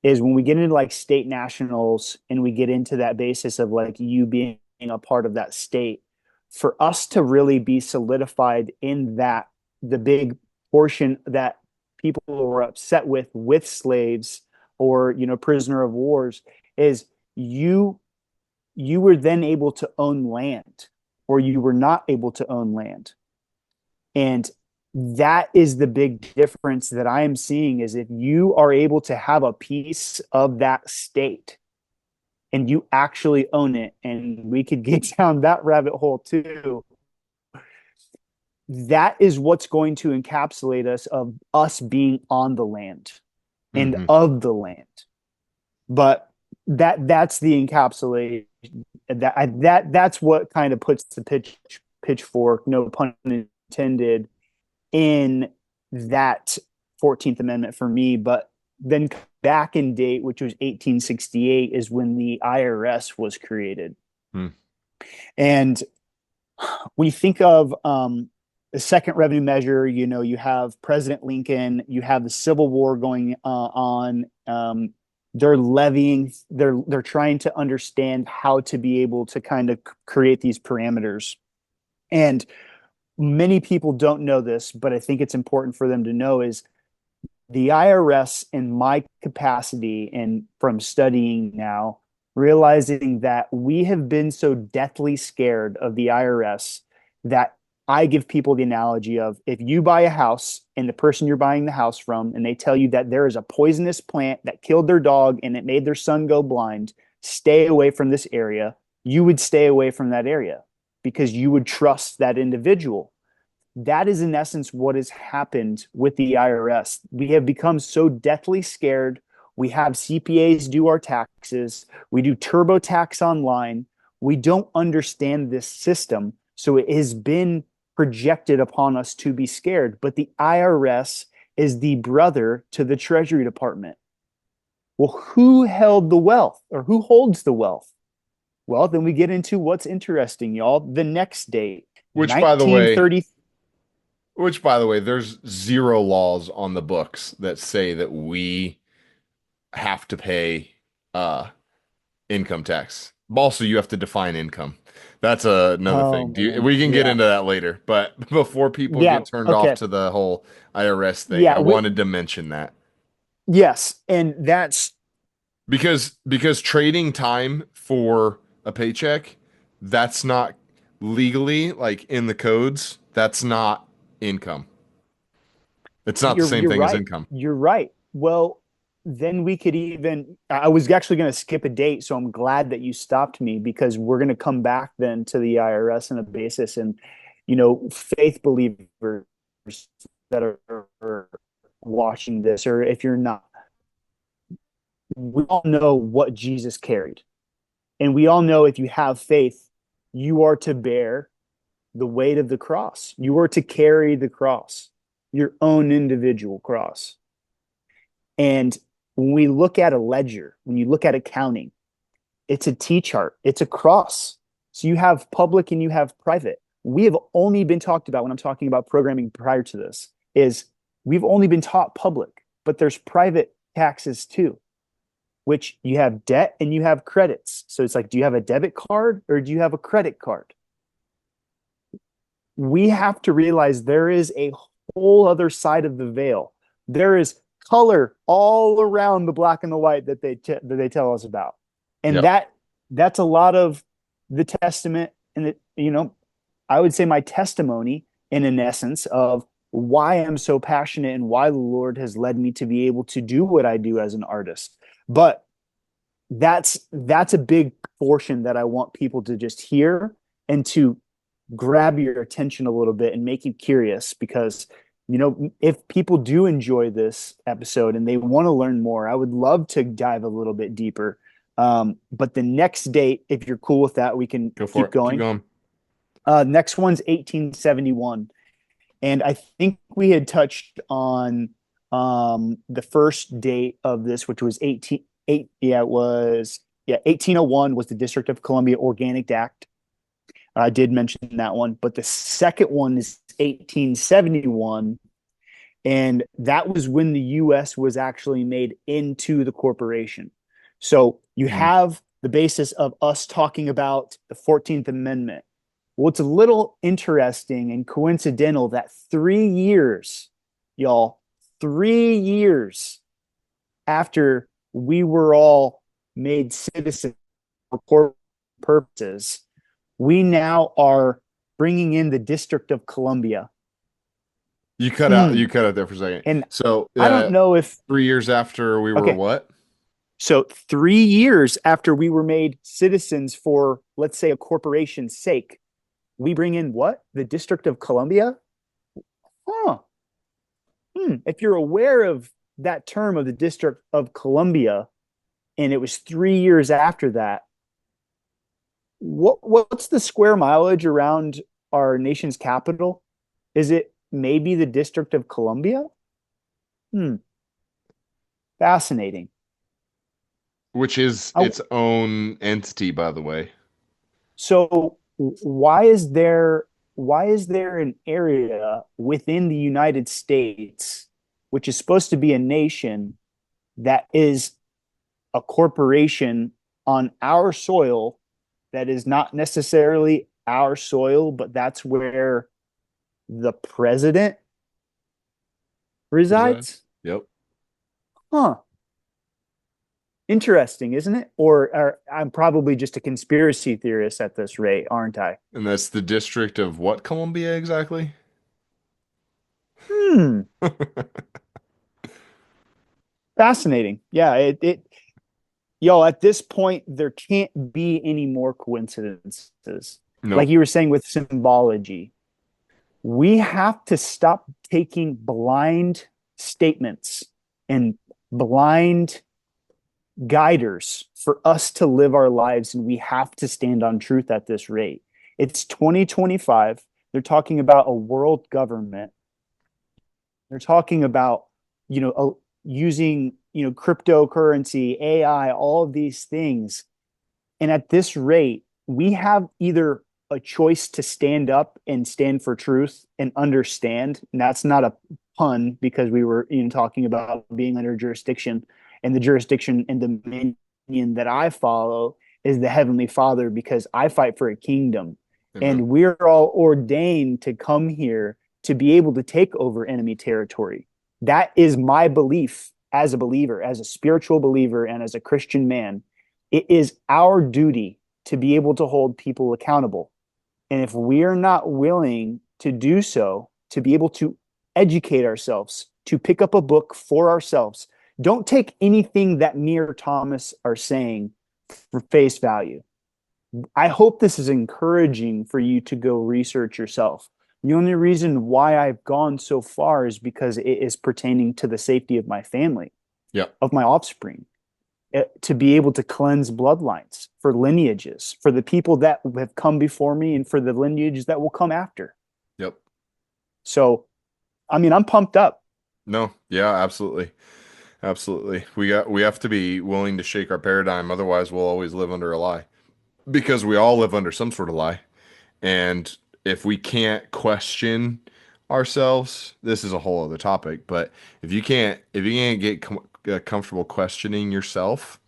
is when we get into like state nationals and we get into that basis of like you being a part of that state, for us to really be solidified in that, the big portion that people were upset with slaves, or prisoner of wars, is you you were then able to own land, or you were not able to own land. And that is the big difference that I am seeing, is if you are able to have a piece of that state and you actually own it, and we could get down that rabbit hole too. that is what's going to encapsulate us of us being on the land and Hmm. of the land. But that's the encapsulation. That's what kind of puts the pitchfork, no pun intended, in that 14th Amendment for me. But then back in date, which was 1868, is when the IRS was created. Hmm. And we think of the second revenue measure, you have President Lincoln, you have the Civil War going on. They're levying, they're trying to understand how to be able to kind of create these parameters. And many people don't know this, but I think it's important for them to know is the IRS, in my capacity and from studying now, realizing that we have been so deathly scared of the IRS that I give people the analogy of, if you buy a house and the person you're buying the house from, and they tell you that there is a poisonous plant that killed their dog and it made their son go blind, stay away from this area, you would stay away from that area because you would trust that individual. That is in essence what has happened with the IRS. We have become so deathly scared. We have CPAs do our taxes. We do TurboTax online. We don't understand this system. So it has been projected upon us to be scared. But the IRS is the brother to the Treasury Department. Well, who held the wealth, or who holds the wealth? Well, then we get into what's interesting, y'all. The next date, Which, by the way, 1930. there's zero laws on the books that say that we have to pay income tax. Also, you have to define income. That's another Oh thing. man, We can get yeah, into that later. But before people yeah, get turned off okay, to the whole IRS thing, yeah. I wanted to mention that Yes, and that's because trading time for a paycheck, that's not legally like in the codes. That's not income. It's not the same you're thing as right. income. You're right. Well, then we could even. I was actually going to skip a date, so I'm glad that you stopped me because we're going to come back then to the IRS on a basis, and faith believers that are watching this, or if you're not, we all know what Jesus carried. And we all know if you have faith, you are to bear the weight of the cross. You are to carry the cross, your own individual cross. And when we look at a ledger, when you look at accounting, it's a T chart, it's a cross. So you have public and you have private. We have only been talked about when I'm talking about programming prior to this, is we've only been taught public, but there's private taxes too, which you have debt and you have credits. So it's like, do you have a debit card or do you have a credit card? We have to realize there is a whole other side of the veil. There is color all around the black and the white that they tell us about, and Yep. that's a lot of the testament. And I would say my testimony, in an essence, of why I'm so passionate and why the Lord has led me to be able to do what I do as an artist. But that's a big portion that I want people to just hear and to grab your attention a little bit and make you curious, because if people do enjoy this episode and they want to learn more, I would love to dive a little bit deeper. But the next date, if you're cool with that, we can Go for keep it. Keep going. going. Next one's 1871. And I think we had touched on the first date of this, which was 1801 was the District of Columbia Organic Act. I did mention that one, but the second one is 1871, and that was when the U.S. was actually made into the corporation. So you Mm. have the basis of us talking about the 14th Amendment. Well, it's a little interesting and coincidental that 3 years, y'all, 3 years after we were all made citizens for corporate purposes, we now are bringing in the District of Columbia. You cut out. You cut out there for a second. And So, I don't know if, 3 years after we were okay, what? so 3 years after we were made citizens for, let's say, a corporation's sake, we bring in what? The District of Columbia? Huh. If you're aware of that term of the District of Columbia, and it was 3 years after that, what's the square mileage around our nation's capital? Is it maybe the District of Columbia? Hmm. Fascinating. Which is I, its own entity, by the way. so why is there an area within the United States, which is supposed to be a nation, that is a corporation on our soil that is not necessarily our soil, but that's where the president Resides? resides? Yep. Huh. Interesting, isn't it? Or I'm probably just a conspiracy theorist at this rate, aren't I? And that's the district of what Columbia exactly? Hmm. Fascinating. Yeah, yo, at this point, there can't be any more coincidences. Like Nope. you were saying with symbology, we have to stop taking blind statements and blind guiders for us to live our lives, and we have to stand on truth at this rate. It's 2025. They're talking about a world government. They're talking about, using, cryptocurrency, AI, all of these things. And at this rate, we have either a choice to stand up and stand for truth and understand. And that's not a pun, because we were talking about being under jurisdiction, and the jurisdiction and dominion that I follow is the Heavenly Father, because I fight for a kingdom. Amen. And we're all ordained to come here to be able to take over enemy territory. That is my belief as a believer, as a spiritual believer, and as a Christian man. It is our duty to be able to hold people accountable. And if we're not willing to do so, to be able to educate ourselves, to pick up a book for ourselves, don't take anything that me or Thomas are saying for face value. I hope this is encouraging for you to go research yourself. The only reason why I've gone so far is because it is pertaining to the safety of my family, Yep. of my offspring, to be able to cleanse bloodlines, for lineages, for the people that have come before me, and for the lineages that will come after. Yep. So, I mean, I'm pumped up. No. Yeah, absolutely. Absolutely. We have to be willing to shake our paradigm, otherwise we'll always live under a lie. Because we all live under some sort of lie. And if we can't question ourselves, this is a whole other topic, but if you can't get comfortable questioning yourself,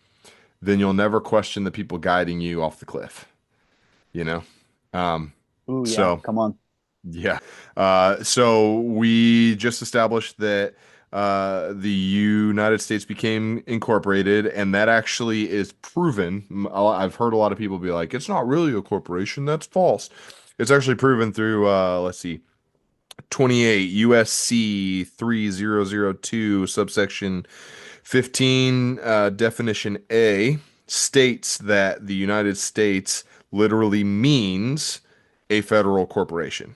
then you'll never question the people guiding you off the cliff, you know? Um, Ooh, yeah, so come on. yeah. So we just established that the United States became incorporated, and that actually is proven. I've heard a lot of people be like, it's not really a corporation. That's false. It's actually proven through, let's see, 28 USC 3002, subsection 15, definition A, states that the United States literally means a federal corporation.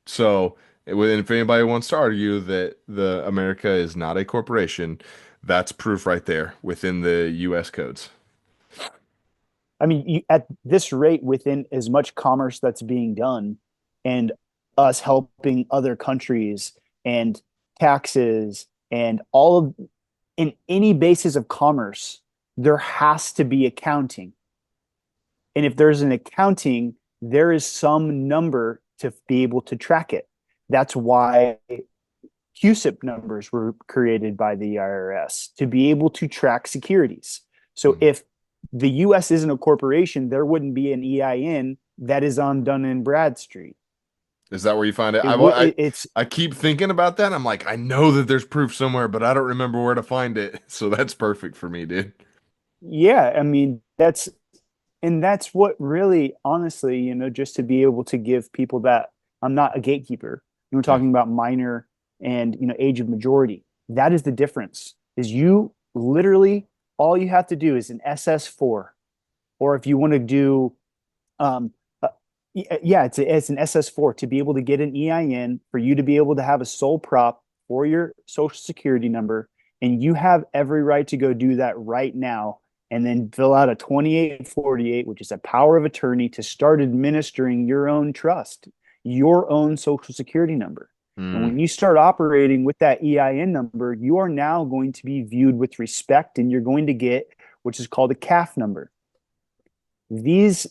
So, if anybody wants to argue that the America is not a corporation, that's proof right there within the U.S. codes. I mean, at this rate, within as much commerce that's being done, and us helping other countries, and taxes, and all of, in any basis of commerce, there has to be accounting. And if there's an accounting, there is some number to be able to track it. That's why QSIP numbers were created by the IRS, to be able to track securities. So Mhm. if the US isn't a corporation, there wouldn't be an EIN that is on Dun and Bradstreet. Is that where you find it? It would it's I keep thinking about that. I'm like, I know that there's proof somewhere, but I don't remember where to find it. So that's perfect for me, dude. yeah, I mean, that's what really, honestly, just to be able to give people that I'm not a gatekeeper. You were Yeah. talking about minor and age of majority. That is the difference. Is you literally, all you have to do is an SS4, or if you want to do um, a, Yeah, it's an SS4 to be able to get an EIN, for you to be able to have a sole prop for your social security number. And you have every right to go do that right now and then fill out a 2848, which is a power of attorney to start administering your own trust, your own social security number. And Mm, when you start operating with that EIN number, you are now going to be viewed with respect, and you're going to get, which is called a CAF number. These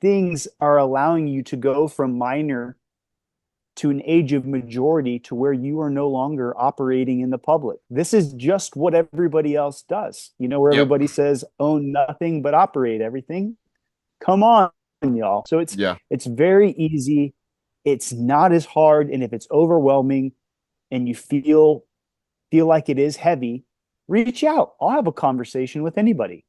things are allowing you to go from minor to an age of majority, to where you are no longer operating in the public. This is just what everybody else does. Where yep. everybody says own nothing but operate everything. Come on, y'all. So Yeah. it's very easy. It's not as hard. And if it's overwhelming and you feel like it is heavy, reach out. I'll have a conversation with anybody.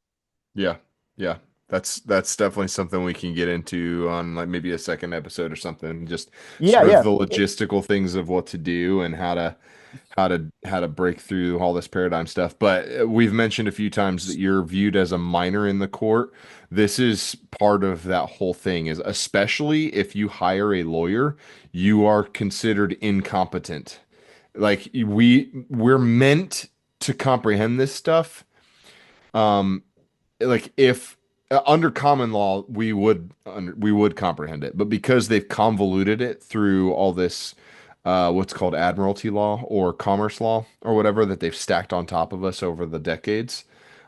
Yeah. Yeah. That's definitely something we can get into on like maybe a second episode or something. Just Yeah, sort of yeah. the logistical things of what to do and how to break through all this paradigm stuff. But we've mentioned a few times that you're viewed as a minor in the court. This is part of that whole thing, is especially if you hire a lawyer, you are considered incompetent. Like we're meant to comprehend this stuff. Um, like if under common law we would comprehend it, but because they've convoluted it through all this what's called admiralty law or commerce law or whatever that they've stacked on top of us over the decades,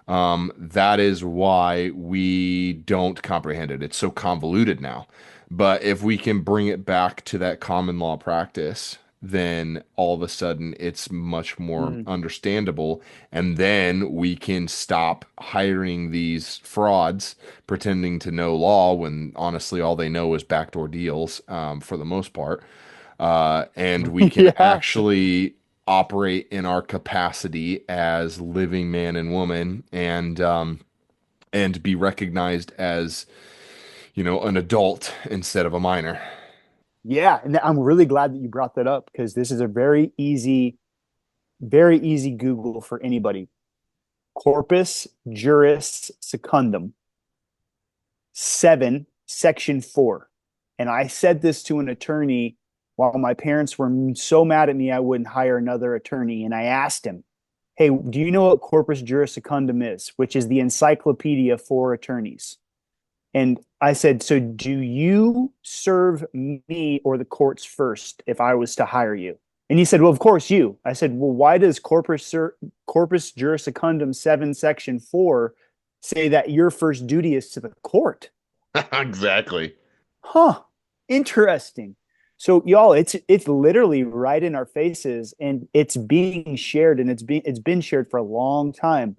that is why we don't comprehend it. It's so convoluted now. But if we can bring it back to that common law practice, then all of a sudden it's much more Mm. understandable. And then we can stop hiring these frauds pretending to know law when honestly all they know is backdoor deals, for the most part. And we can Yeah. actually operate in our capacity as living man and woman, and be recognized as, an adult instead of a minor. Yeah, and I'm really glad that you brought that up, because this is a very easy Google for anybody. Corpus Juris Secundum 7, Section 4. And I said this to an attorney while my parents were so mad at me I wouldn't hire another attorney. And I asked him, hey, do you know what Corpus Juris Secundum is, which is the encyclopedia for attorneys? And I said, so do you serve me or the courts first if I was to hire you? And he said, well, of course you. I said, well, why does Corpus Juris Secundum 7, Section 4 say that your first duty is to the court? Exactly. Huh. Interesting. So y'all, it's literally right in our faces, and it's being shared, and it's been shared for a long time.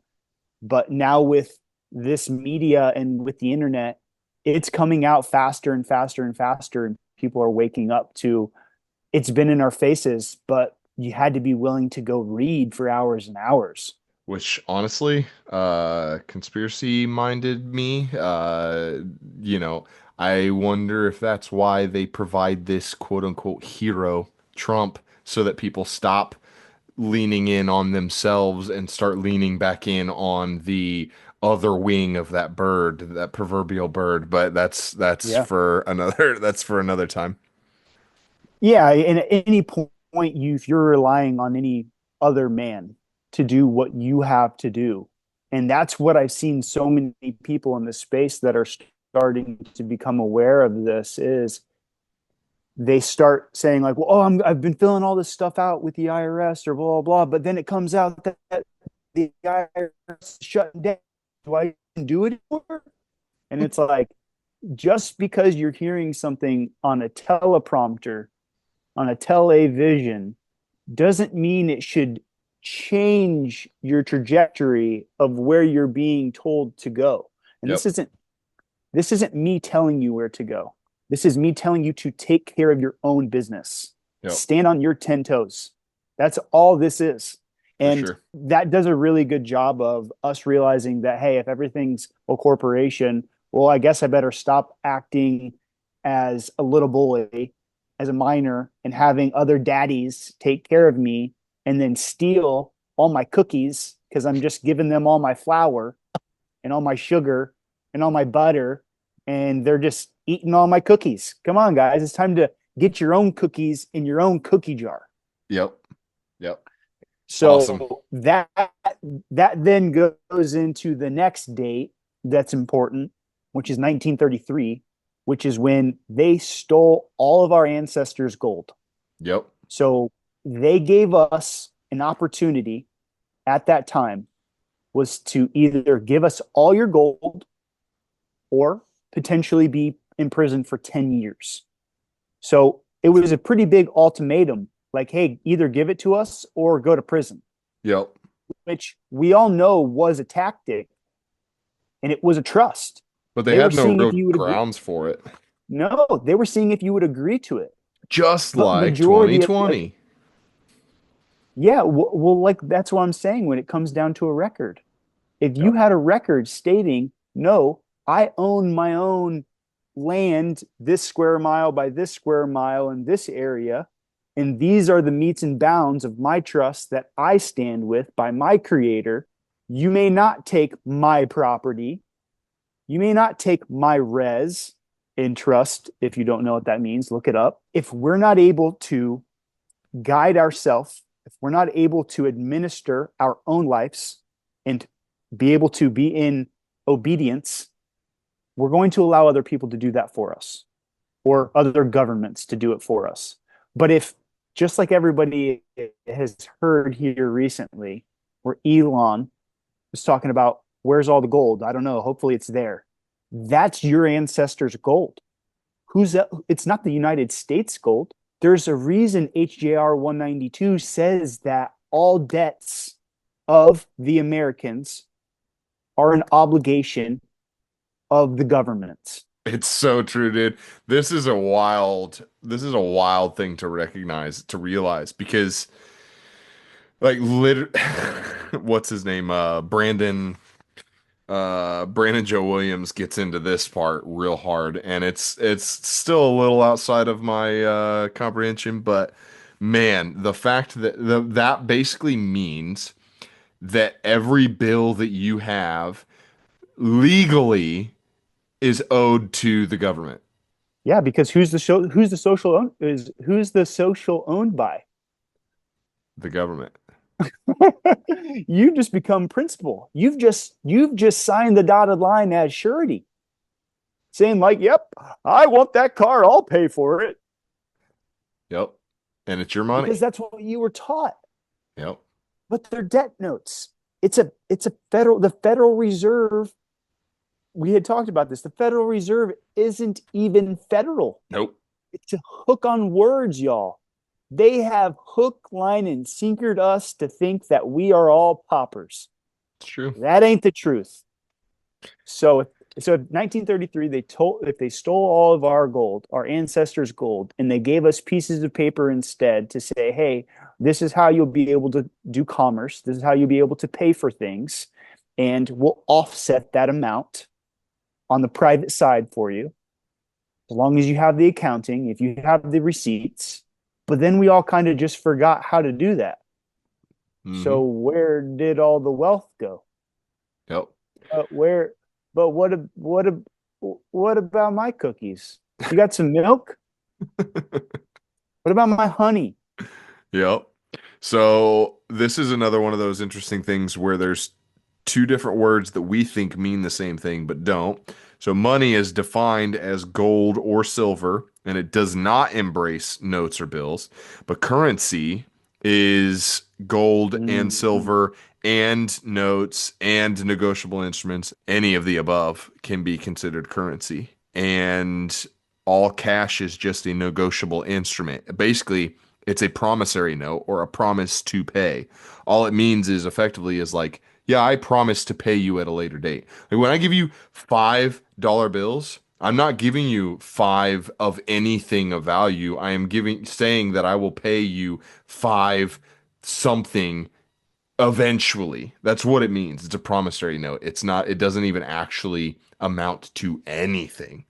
But now with this media and with the internet, it's coming out faster and faster and faster, and people are waking up to, it's been in our faces, but you had to be willing to go read for hours and hours. Which honestly, conspiracy minded me, I wonder if that's why they provide this quote unquote hero, Trump, so that people stop leaning in on themselves and start leaning back in on the other wing of that bird, that proverbial bird. But that's Yeah. for another that's for another time. Yeah, and at any point, if you're relying on any other man to do what you have to do, and that's what I've seen so many people in this space that are starting to become aware of this, is they start saying like, well, oh, I've been filling all this stuff out with the IRS or blah, blah, blah. But then it comes out that the IRS is shutting down. Do I even do it anymore? And it's like, just because you're hearing something on a teleprompter, on a television, doesn't mean it should change your trajectory of where you're being told to go. And Yep. this isn't me telling you where to go. This is me telling you to take care of your own business. Yep. Stand on your 10 toes. That's all this is. For And sure. that does a really good job of us realizing that, hey, if everything's a corporation, well, I guess I better stop acting as a little bully, as a minor, and having other daddies take care of me and then steal all my cookies because I'm just giving them all my flour and all my sugar and all my butter and they're just eating all my cookies. Come on, guys. It's time to get your own cookies in your own cookie jar. Yep. Yep. Awesome. So that then goes into the next date that's important, which is 1933, which is when they stole all of our ancestors' gold. Yep. So they gave us an opportunity at that time was to either give us all your gold or potentially be imprisoned for 10 years. So it was a pretty big ultimatum like, hey, either give it to us or go to prison, Yep. which we all know was a tactic and it was a trust. But they They were had no seeing if real you would agree. grounds for it. No, they were seeing if you would agree to it. Just But like majority of 2020. yeah, well, like that's what I'm saying when it comes down to a record. If you Yep. had a record stating, no, I own my own land this square mile by this square mile in this area, and these are the metes and bounds of my trust that I stand with by my creator, you may not take my property. You may not take my res in trust. If you don't know what that means, look it up. If we're not able to guide ourselves, if we're not able to administer our own lives and be able to be in obedience, we're going to allow other people to do that for us or other governments to do it for us. But if, just like everybody has heard here recently, where Elon was talking about where's all the gold? I don't know. Hopefully it's there. That's your ancestors' gold. Who's that? It's not the United States gold. There's a reason HJR 192 says that all debts of the Americans are an obligation of the government. It's so true, dude. This is a wild thing to recognize, to realize, because like what's his name? Brandon Joe Williams gets into this part real hard, and it's still a little outside of my comprehension, but man, the fact that that basically means that every bill that you have legally is owed to the government. Yeah, because who's the social who's the social owned by? The government. You just become principal. You've just signed the dotted line as surety, saying like, "Yep, I want that car. I'll pay for it," Yep. And it's your money. because that's what you were taught. Yep. But they're debt notes. It's a the Federal Reserve. We had talked about this. The Federal Reserve isn't even federal. Nope. It's a hook on words, y'all. They have hook, line, and sinkered us to think that we are all paupers. It's true. That ain't the truth. So 1933, if they stole all of our gold, our ancestors' gold, and they gave us pieces of paper instead to say, hey, this is how you'll be able to do commerce. This is how you'll be able to pay for things. And we'll offset that amount on the private side for you, as long as you have the accounting, if you have the receipts. But then we all kind of just forgot how to do that. Mhm. So where did all the wealth go? Yep. Where? But what about my cookies? You got some milk? What about my honey? Yep. So this is another one of those interesting things where there's two different words that we think mean the same thing but don't. So money is defined as gold or silver, and it does not embrace notes or bills. But currency is gold and silver and notes and negotiable instruments. Any of the above can be considered currency. And all cash is just a negotiable instrument. Basically, it's a promissory note or a promise to pay. All it means is effectively is like, yeah, I promise to pay you at a later date. Like when I give you $5 bills, I'm not giving you five of anything of value. I am saying that I will pay you five something eventually. That's what it means. It's a promissory note. It doesn't even actually amount to anything.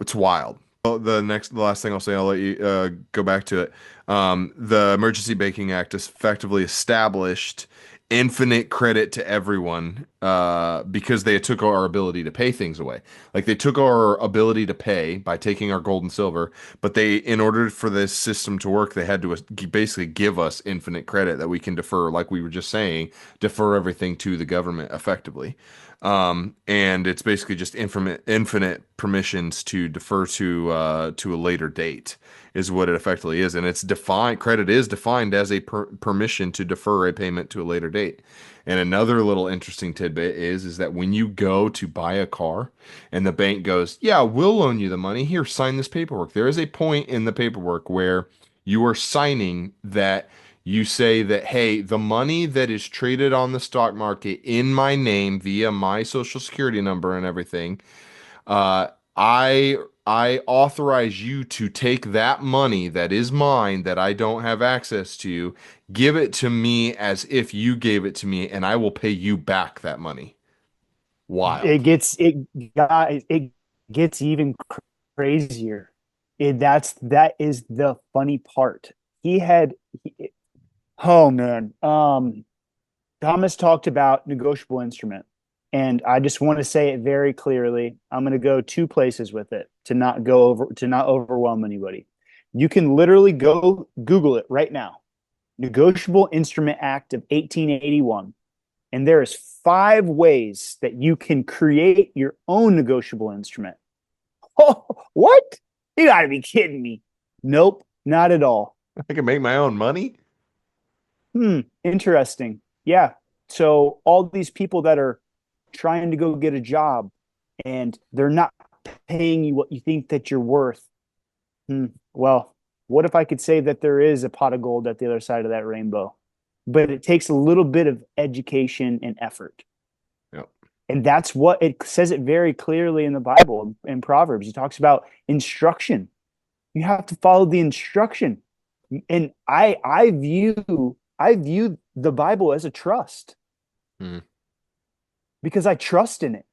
It's wild. Well, the last thing I'll say, I'll let you go back to it. The Emergency Banking Act is effectively established infinite credit to everyone because they took our ability to pay things away. Like they took our ability to pay by taking our gold and silver, but they, in order for this system to work, they had to basically give us infinite credit that we can defer, like we were just saying, defer everything to the government effectively. And it's basically just infinite permissions to defer to a later date is what it effectively is, and it's defined. Credit is defined as a permission to defer a payment to a later date. And another little interesting tidbit is that when you go to buy a car, and the bank goes, "Yeah, we'll loan you the money. Here, sign this paperwork." There is a point in the paperwork where you are signing that you say that, hey, the money that is traded on the stock market in my name via my social security number and everything, uh, I authorize you to take that money that is mine that I don't have access to, give it to me as if you gave it to me, and I will pay you back that money. it Wild. gets it guys it gets even crazier. That is the funny part. He had he, oh man. Thomas talked about negotiable instrument, and I just want to say it very clearly. I'm going to go two places with it to not overwhelm anybody. You can literally go Google it right now. Negotiable Instrument Act of 1881, and there is 5 ways that you can create your own negotiable instrument. Oh, what? You got to be kidding me. Nope, not at all. I can make my own money. Interesting. Yeah. So all these people that are trying to go get a job and they're not paying you what you think that you're worth. Well, what if I could say that there is a pot of gold at the other side of that rainbow? But it takes a little bit of education and effort. Yep. And that's what it says it very clearly in the Bible, in Proverbs. He talks about instruction. You have to follow the instruction. And I view the Bible as a trust Hmm. because I trust in it.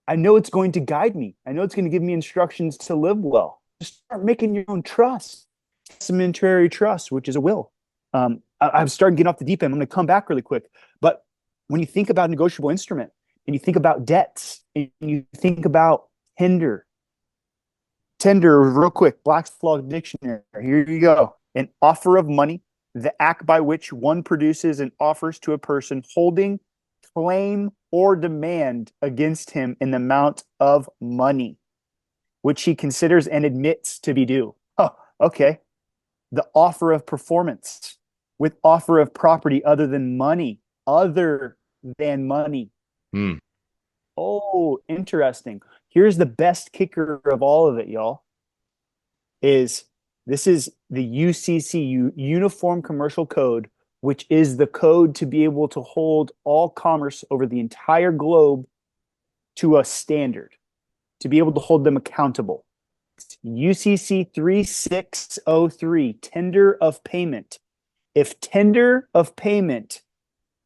I know it's going to guide me. I know it's going to give me instructions to live well. Just start making your own trust, testamentary trust, which is a will. I'm starting to get off the deep end. I'm going to come back really quick. But when you think about negotiable instrument and you think about debts and you think about tender, real quick, Black's Law Dictionary. Here you go. An offer of money, the act by which one produces and offers to a person holding, claim, or demand against him an amount of money, which he considers and admits to be due. Oh, okay. The offer of performance with offer of property other than money. Hmm. Oh, interesting. Here's the best kicker of all of it, y'all. Is this is the UCC Uniform Commercial Code, which is the code to be able to hold all commerce over the entire globe to a standard, to be able to hold them accountable. UCC 3603, tender of payment. If tender of payment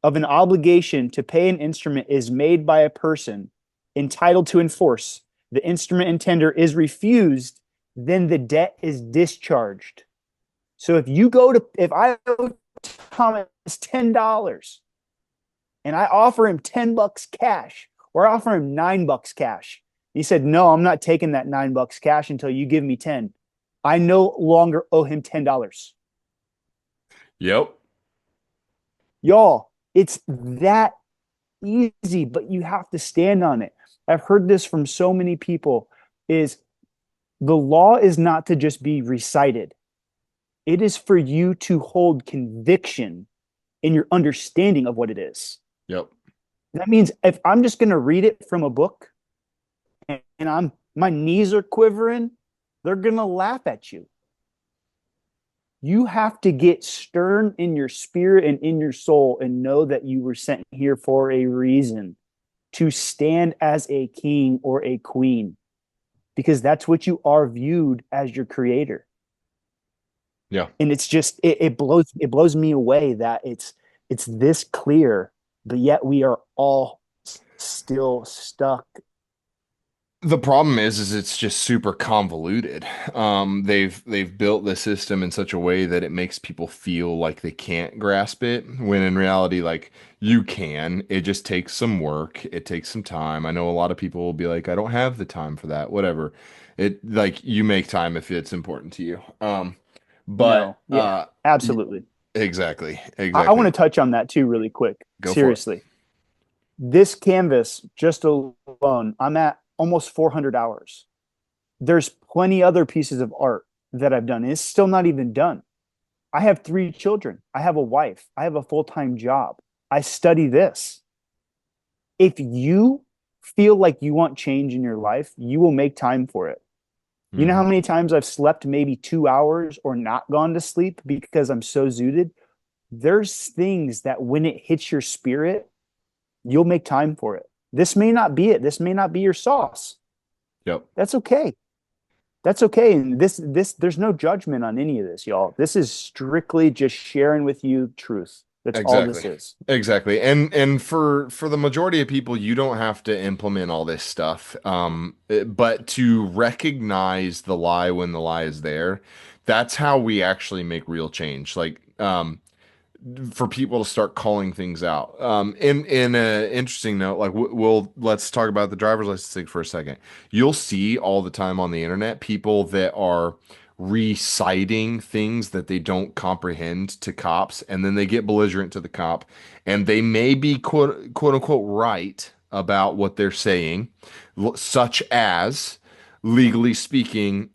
of an obligation to pay an instrument is made by a person entitled to enforce, the instrument and tender is refused, then the debt is discharged. So if I owe Thomas $10 and I offer him $10 cash, or I offer him $9 cash, he said, "No, I'm not taking that $9 cash until you give me 10." I no longer owe him $10. Yep. Y'all, it's that easy, but you have to stand on it. I've heard this from so many people is the law is not to just be recited. It is for you to hold conviction in your understanding of what it is. Yep. That means if I'm just going to read it from a book and my knees are quivering, they're going to laugh at you. You have to get stern in your spirit and in your soul and know that you were sent here for a reason, to stand as a king or a queen, because that's what you are viewed as, your creator. Yeah. And it's just it blows me away that it's this clear, but yet we are all still stuck The problem is it's just super convoluted. They've built the system in such a way that it makes people feel like they can't grasp it, when in reality, like you can. It just takes some work. It takes some time. I know a lot of people will be like, I don't have the time for that, whatever. It like you make time if it's important to you. But No. Yeah, absolutely. exactly, I want exactly. to touch on that too, really quick. Go for it. Seriously. This canvas just alone, I'm at almost 400 hours. There's plenty other pieces of art that I've done. It's still not even done. I have 3 children. I have a wife. I have a full-time job. I study this. If you feel like you want change in your life, you will make time for it. You know how Hmm. many times I've slept maybe 2 hours or not gone to sleep because I'm so zooted? There's things that when it hits your spirit, you'll make time for it. This may not be it. This may not be your sauce. Yep. That's okay. That's okay. And there's no judgment on any of this, y'all. This is strictly just sharing with you truth. That's all this Exactly. is. Exactly. And for the majority of people, you don't have to implement all this stuff. But to recognize the lie when the lie is there, that's how we actually make real change. Like, for people to start calling things out. In a interesting note, like we'll let's talk about the driver's license thing for a second. You'll see all the time on the internet people that are reciting things that they don't comprehend to cops, and then they get belligerent to the cop, and they may be quote unquote right about what they're saying, such as legally speaking,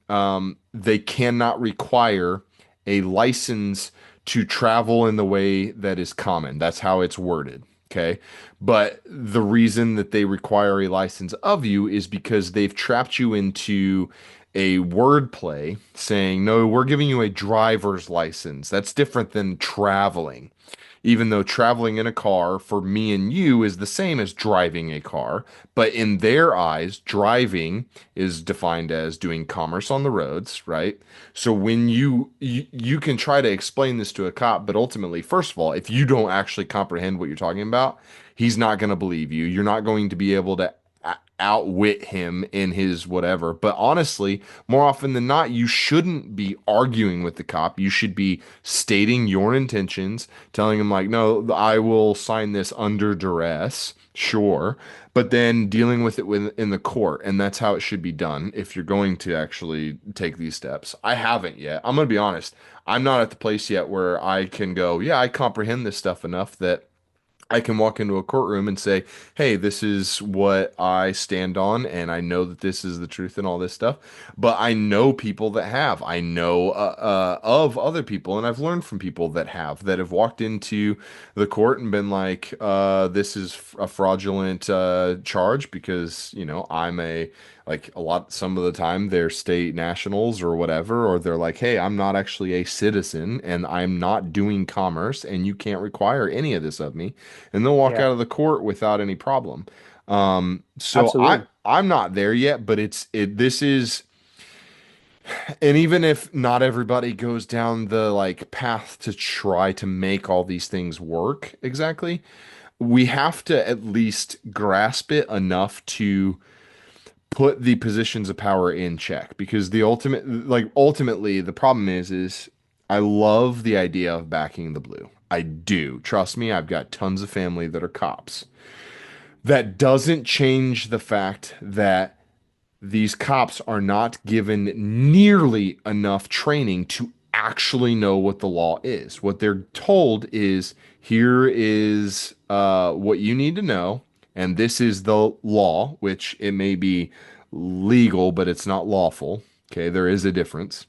they cannot require a license to travel in the way that is common. That's how it's worded. Okay. But the reason that they require a license of you is because they've trapped you into a wordplay saying, no, we're giving you a driver's license. That's different than traveling, even though traveling in a car for me and you is the same as driving a car. But in their eyes, driving is defined as doing commerce on the roads, right? So when you can try to explain this to a cop, but ultimately, first of all, if you don't actually comprehend what you're talking about, he's not going to believe you. You're not going to be able to outwit him in his whatever. But honestly, more often than not, you shouldn't be arguing with the cop. You should be stating your intentions, telling him like, "No, I will sign this under duress." Sure, but then dealing with it in the court, and that's how it should be done if you're going to actually take these steps. I haven't yet. I'm gonna be honest. I'm not at the place yet where I can go, yeah, I comprehend this stuff enough that I can walk into a courtroom and say, "Hey, this is what I stand on, and I know that this is the truth and all this stuff." But I know people that have. I know of other people, and I've learned from people that have walked into the court and been like, "This is a fraudulent charge because I'm a like a lot some of the time they're state nationals or whatever, or they're like, hey, I'm not actually a citizen and I'm not doing commerce, and you can't require any of this of me." And they'll walk Yeah, out of the court without any problem. So absolutely. I'm not there yet, but this is, and even if not everybody goes down the like path to try to make all these things work exactly, we have to at least grasp it enough to put the positions of power in check, because ultimately the problem is I love the idea of backing the blue. I do. Trust me, I've got tons of family that are cops. That doesn't change the fact that these cops are not given nearly enough training to actually know what the law is. What they're told is, here is what you need to know, and this is the law, which it may be legal, but it's not lawful. Okay, there is a difference.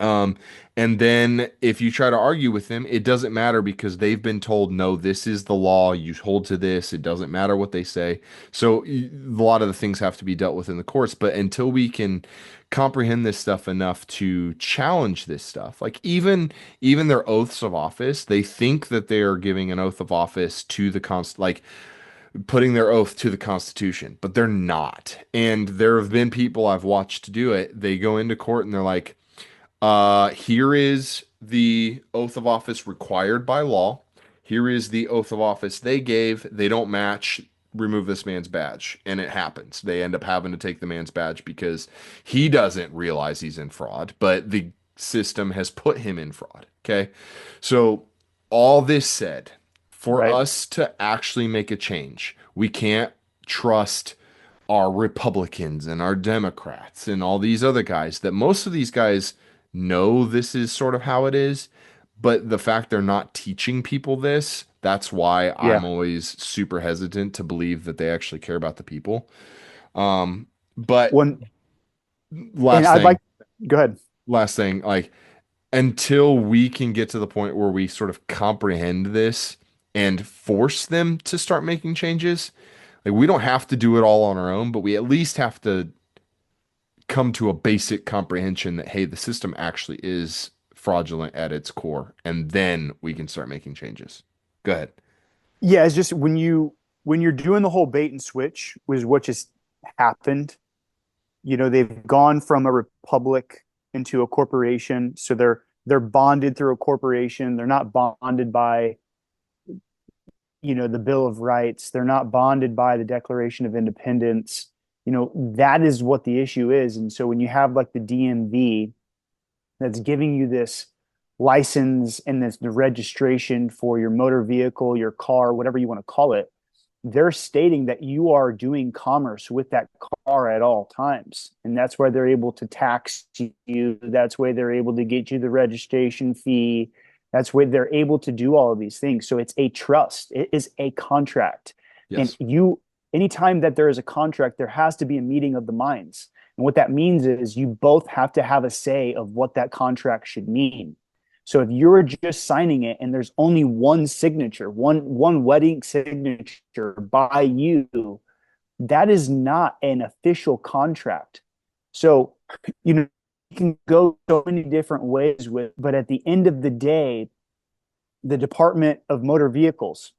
Um, and then if you try to argue with them, it doesn't matter because they've been told, no, this is the law. You hold to this. It doesn't matter what they say. So a lot of the things have to be dealt with in the courts. But until we can comprehend this stuff enough to challenge this stuff, like even their oaths of office, they think that they are giving an oath of office to the like putting their oath to the Constitution, but they're not. And there have been people I've watched do it. They go into court and they're like, here is the oath of office required by law. Here is the oath of office they gave. They don't match. remove this man's badge. And it happens. They end up having to take the man's badge because he doesn't realize he's in fraud, but the system has put him in fraud. Okay. So, all this said, for Right. us to actually make a change, we can't trust our Republicans and our Democrats and all these other guys that most of these guys know this is sort of how it is, but the fact they're not teaching people this, that's why Yeah. I'm always super hesitant to believe that they actually care about the people. But When and last I'd like thing, go ahead. like until we can get to the point where we sort of comprehend this and force them to start making changes, like we don't have to do it all on our own, but we at least have to come to a basic comprehension that, hey, the system actually is fraudulent at its core, and then we can start making changes. Go ahead. Yeah, it's just when you're doing the whole bait and switch was what just happened. They've gone from a republic into a corporation, so they're bonded through a corporation. They're not bonded by, the Bill of Rights. They're not bonded by the Declaration of Independence. That is what the issue is. And so when you have like the DMV that's giving you this license and this the registration for your motor vehicle, your car, whatever you want to call it, they're stating that you are doing commerce with that car at all times. And that's why they're able to tax you. That's why they're able to get you the registration fee. That's why they're able to do all of these things. So it's a trust, it is a contract. And Yes. anytime that there is a contract, there has to be a meeting of the minds. And what that means is you both have to have a say of what that contract should mean. So if you're just signing it and there's only one signature, one wedding signature by you, that is not an official contract. So, you can go so many different ways with, but at the end of the day, the Department of Motor Vehicles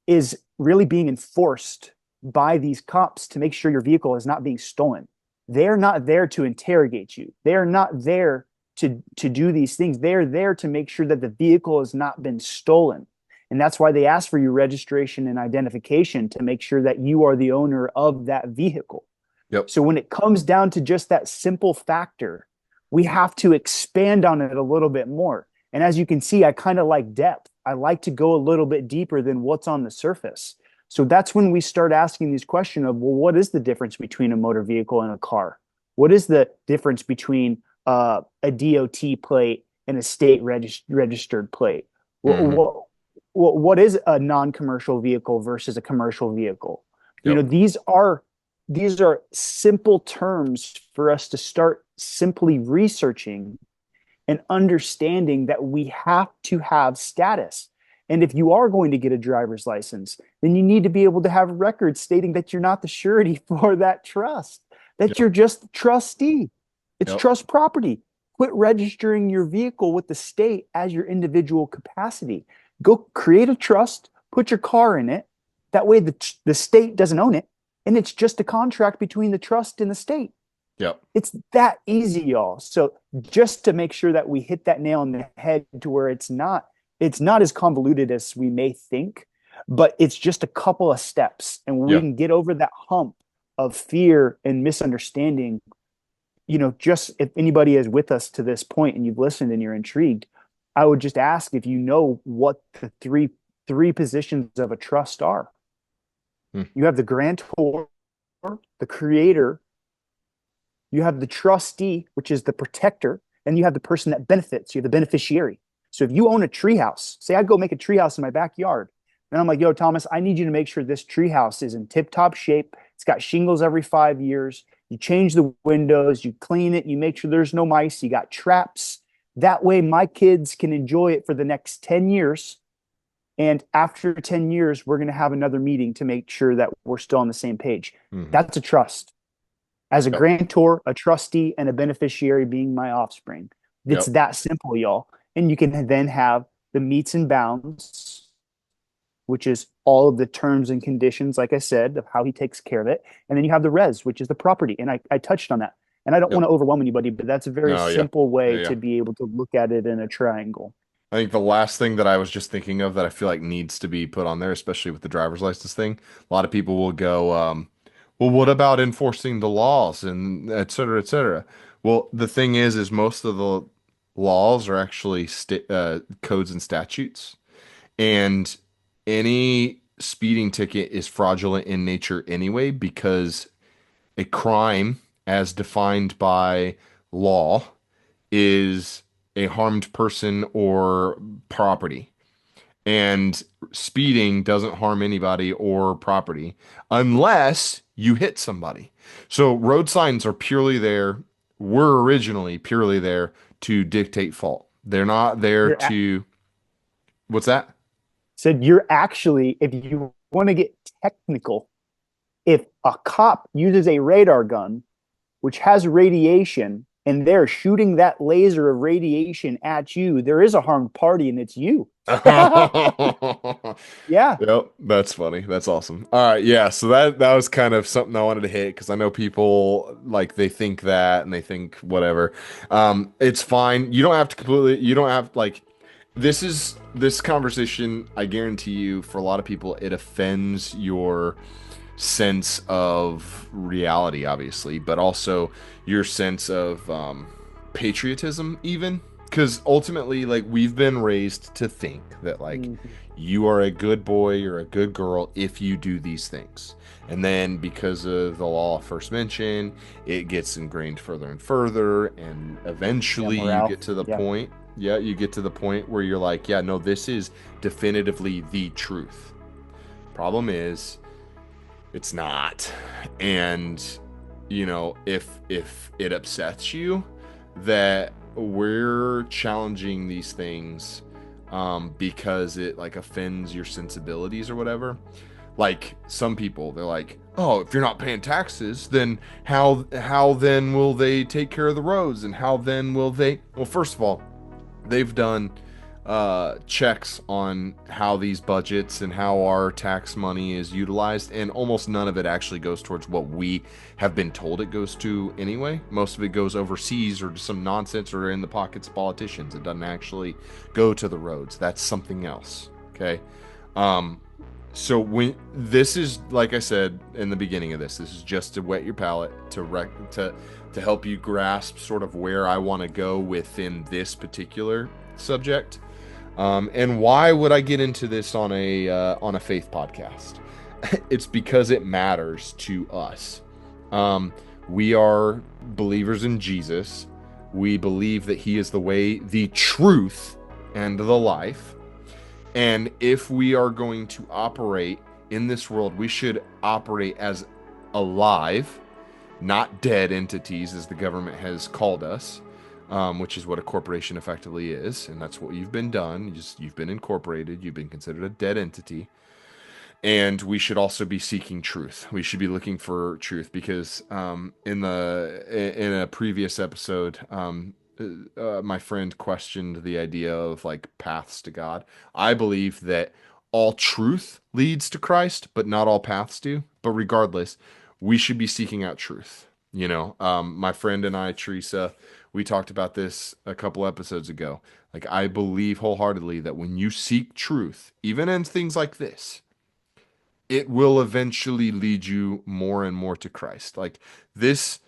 is really being enforced by these cops to make sure your vehicle is not being stolen. They're not there to interrogate you. They're not there to do these things. They're there to make sure that the vehicle has not been stolen. And that's why they ask for your registration and identification to make sure that you are the owner of that vehicle. Yep. So when it comes down to just that simple factor, we have to expand on it a little bit more. And as you can see, I kind of like depth. I like to go a little bit deeper than what's on the surface. So that's when we start asking these questions of, well, what is the difference between a motor vehicle and a car? What is the difference between a DOT plate and a state registered plate? Hmm. What is a non-commercial vehicle versus a commercial vehicle? Yep. These are simple terms for us to start simply researching and understanding that we have to have status. And if you are going to get a driver's license, then you need to be able to have records stating that you're not the surety for that trust, that Yep. you're just the trustee. It's Yep. trust property. Quit registering your vehicle with the state as your individual capacity. Go create a trust, put your car in it. That way the state doesn't own it. And it's just a contract between the trust and the state. Yep. It's that easy, y'all. So just to make sure that we hit that nail on the head to where it's not as convoluted as we may think, but it's just a couple of steps. And when we Yeah. can get over that hump of fear and misunderstanding, just if anybody is with us to this point and you've listened and you're intrigued, I would just ask if you know what the three positions of a trust are. Hmm. You have the grantor, the creator, you have the trustee, which is the protector, and you have the person that benefits. You have the beneficiary. So if you own a treehouse, say I go make a treehouse in my backyard, and I'm like, yo, Thomas, I need you to make sure this treehouse is in tip-top shape. It's got shingles every 5 years. You change the windows, you clean it, you make sure there's no mice, you got traps. That way my kids can enjoy it for the next 10 years. And after 10 years, we're going to have another meeting to make sure that we're still on the same page. Hmm. That's a trust. As a Yep. grantor, a trustee, and a beneficiary being my offspring. It's Yep. that simple, y'all. And you can then have the meets and bounds, which is all of the terms and conditions, like I said, of how he takes care of it. And then you have the res, which is the property. And I touched on that. And I don't Yep. want to overwhelm anybody, but that's a very No, yeah. simple Yeah, way yeah. to be able to look at it in a triangle. I think the last thing that I was just thinking of that I feel like needs to be put on there, especially with the driver's license thing, a lot of people will go, well, what about enforcing the laws and et cetera, et cetera? Well, the thing is most of the laws are actually codes and statutes, and any speeding ticket is fraudulent in nature anyway, because a crime, as defined by law, is a harmed person or property. And speeding doesn't harm anybody or property unless you hit somebody. So road signs are purely there, were originally purely there to dictate fault. They're not there You're to, what's that? said you're actually, if you want to get technical, if a cop uses a radar gun which has radiation and they're shooting that laser of radiation at you, there is a harmed party and it's you. Yeah. Yep, that's funny. That's awesome. All right, yeah. So that was kind of something I wanted to hit because I know people like they think that and they think whatever. It's fine. You don't have to completely. You don't have like this conversation. I guarantee you, for a lot of people, it offends your sense of reality, obviously, but also your sense of patriotism, even. Because ultimately, like, we've been raised to think that, like, Mhm. you are a good boy or a good girl if you do these things. And then because of the law first mentioned, it gets ingrained further and further. And Yeah, eventually you morale. get to the Yeah. point, yeah, you get to the point where you're like, yeah, no, this is definitively the truth. Problem is, it's not. And if it upsets you that we're challenging these things because it like offends your sensibilities or whatever. Like some people, they're like, "Oh, if you're not paying taxes, then how then will they take care of the roads and how then will they?" Well, first of all, they've done checks on how these budgets and how our tax money is utilized, and almost none of it actually goes towards what we have been told it goes to anyway. Most of it goes overseas or to some nonsense or in the pockets of politicians. It doesn't actually go to the roads. That's something else. Okay. Um, so when this is, like I said in the beginning of this is just to whet your palate to help you grasp sort of where I want to go within this particular subject. And why would I get into this on a faith podcast? It's because it matters to us. Um, we are believers in Jesus. We believe that He is the way, the truth, and the life. And if we are going to operate in this world, we should operate as alive, not dead entities, as the government has called us, which is what a corporation effectively is, and that's what you've been done. You've been incorporated. You've been considered a dead entity, and we should also be seeking truth. We should be looking for truth because in a previous episode, my friend questioned the idea of like paths to God. I believe that all truth leads to Christ, but not all paths do. But regardless, we should be seeking out truth. My friend and I, Teresa, we talked about this a couple episodes ago. Like, I believe wholeheartedly that when you seek truth, even in things like this, it will eventually lead you more and more to Christ. Like, this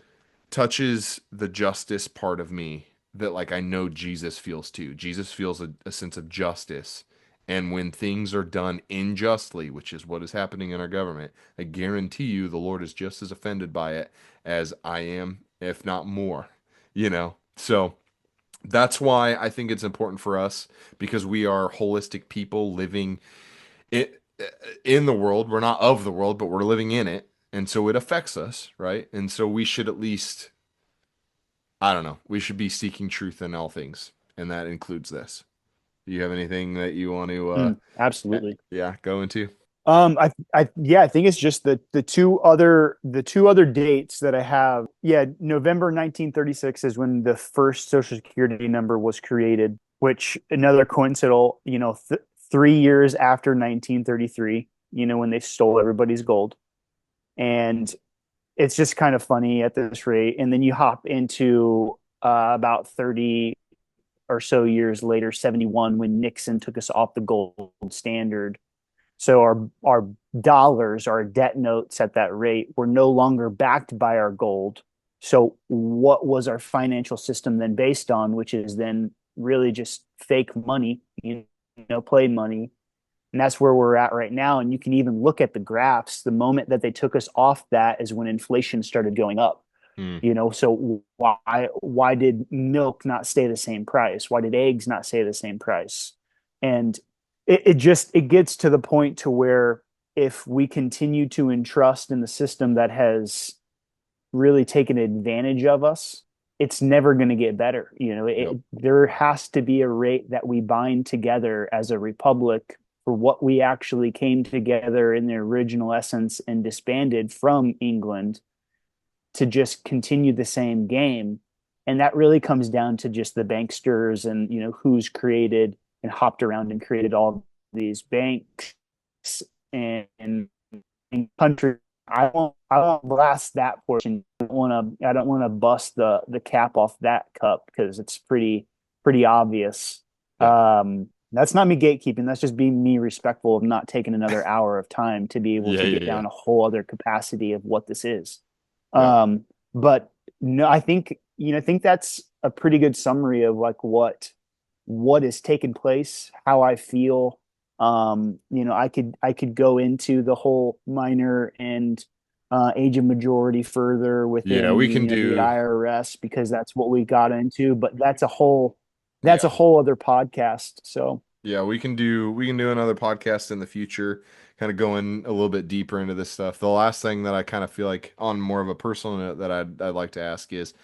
touches the justice part of me that like I know Jesus feels too. Jesus feels a sense of justice. And when things are done unjustly, which is what is happening in our government, I guarantee you the Lord is just as offended by it as I am, if not more. So that's why I think it's important for us because we are holistic people living it in the world. We're not of the world, but we're living in it. And so it affects us, right? And so we should at least, I don't know, we should be seeking truth in all things. And that includes this. Do you have anything that you want to, Absolutely. yeah, go into? Yeah, I think it's just the two other dates that I have. Yeah, November 1936 is when the first Social Security number was created, which another coincidental, 3 years after 1933, when they stole everybody's gold. And it's just kind of funny at this rate. And then you hop into about 30. or so years later, 71, when Nixon took us off the gold standard. So our dollars, our debt notes at that rate were no longer backed by our gold. So what was our financial system then based on, which is then really just fake money, play money. And that's where we're at right now. And you can even look at the graphs. The moment that they took us off that is when inflation started going up. Hmm. So why did milk not stay the same price? Why did eggs not stay the same price? And it gets to the point to where if we continue to entrust in the system that has really taken advantage of us, it's never going to get better. Yep. There has to be a rate that we bind together as a republic for what we actually came together in the original essence and disbanded from England to just continue the same game. And that really comes down to just the banksters and, who's created and hopped around and created all these banks and country. I won't blast that portion. I don't want to bust the cap off that cup because it's pretty obvious. Yeah. That's not me gatekeeping. That's just being me respectful of not taking another hour of time to be able to get down a whole other capacity of what this is. Yeah. But no, I think that's a pretty good summary of like what is taking place, how I feel. I could go into the whole minor and age of majority further Yeah, within we can the do. IRS because that's what we got into. But that's a whole Yeah. other podcast. So Yeah, we can do another podcast in the future, kind of going a little bit deeper into this stuff. The last thing that I kind of feel like on more of a personal note that I'd like to ask is,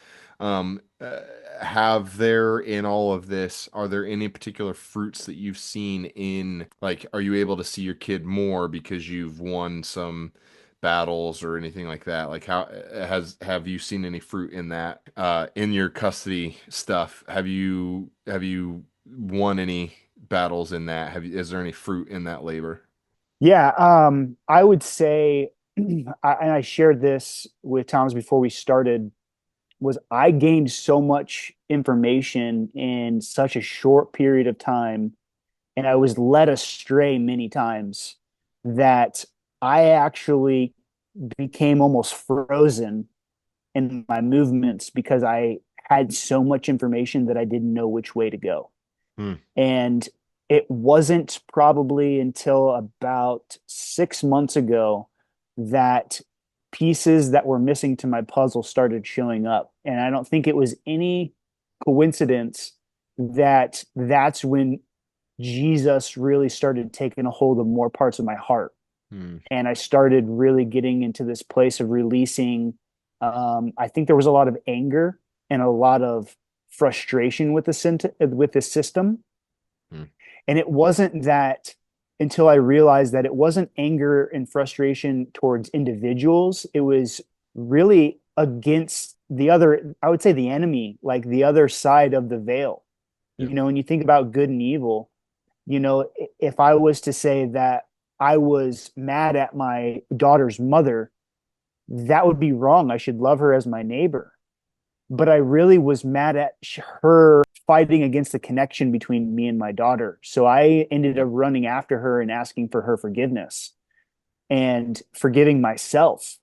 um, uh, have there in all of this, are there any particular fruits that you've seen in, like, are you able to see your kid more because you've won some battles or anything like that? Like, have you seen any fruit in that, in your custody stuff? Have you won any battles in that? Is there any fruit in that labor? yeah, I would say, and I shared this with Thomas before we started, was I gained so much information in such a short period of time, and I was led astray many times that I actually became almost frozen in my movements because I had so much information that I didn't know which way to go. Hmm. And it wasn't probably until about 6 months ago that pieces that were missing to my puzzle started showing up. And I don't think it was any coincidence that that's when Jesus really started taking a hold of more parts of my heart. Hmm. And I started really getting into this place of releasing. I think there was a lot of anger and a lot of frustration with the system. Hmm. And it wasn't that until I realized that it wasn't anger and frustration towards individuals. It was really against the other, I would say the enemy, like the other side of the veil. Yeah. When you think about good and evil, if I was to say that I was mad at my daughter's mother, that would be wrong. I should love her as my neighbor. But I really was mad at her fighting against the connection between me and my daughter. So I ended up running after her and asking for her forgiveness and forgiving myself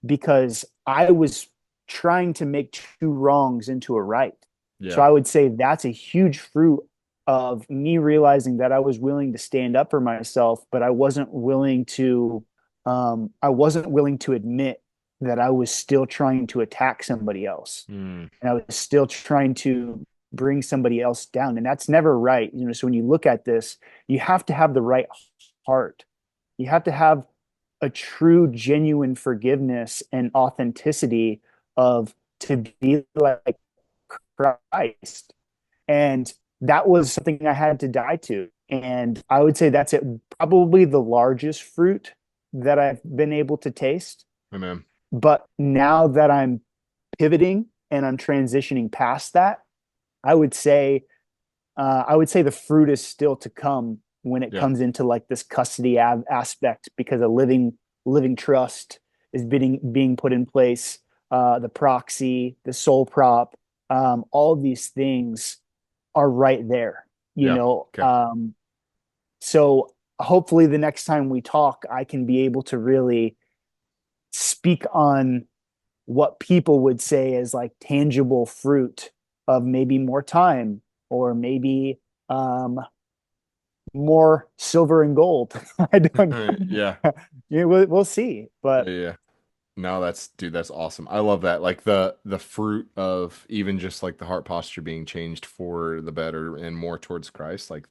because I was trying to make two wrongs into a right. So Yeah. I would say that's a huge fruit of me realizing that I was willing to stand up for myself, but I wasn't willing to admit that I was still trying to attack somebody else. Hmm. And I was still trying to bring somebody else down. And that's never right. So when you look at this, you have to have the right heart. You have to have a true, genuine forgiveness and authenticity of to be like Christ. And that was something I had to die to. And I would say that's probably the largest fruit that I've been able to taste. Amen. But now that I'm pivoting and I'm transitioning past that, I would say the fruit is still to come when it Yeah. comes into like this custody aspect because a living trust is being put in place. The proxy, the sole prop, all of these things are right there, you Yeah. know. Okay. So hopefully the next time we talk, I can be able to really speak on what people would say is like tangible fruit of maybe more time or maybe um, more silver and gold. I don't know. Yeah. Yeah, we'll see. Yeah. But Yeah. No, that's awesome. I love that. Like the fruit of even just like the heart posture being changed for the better and more towards Christ, like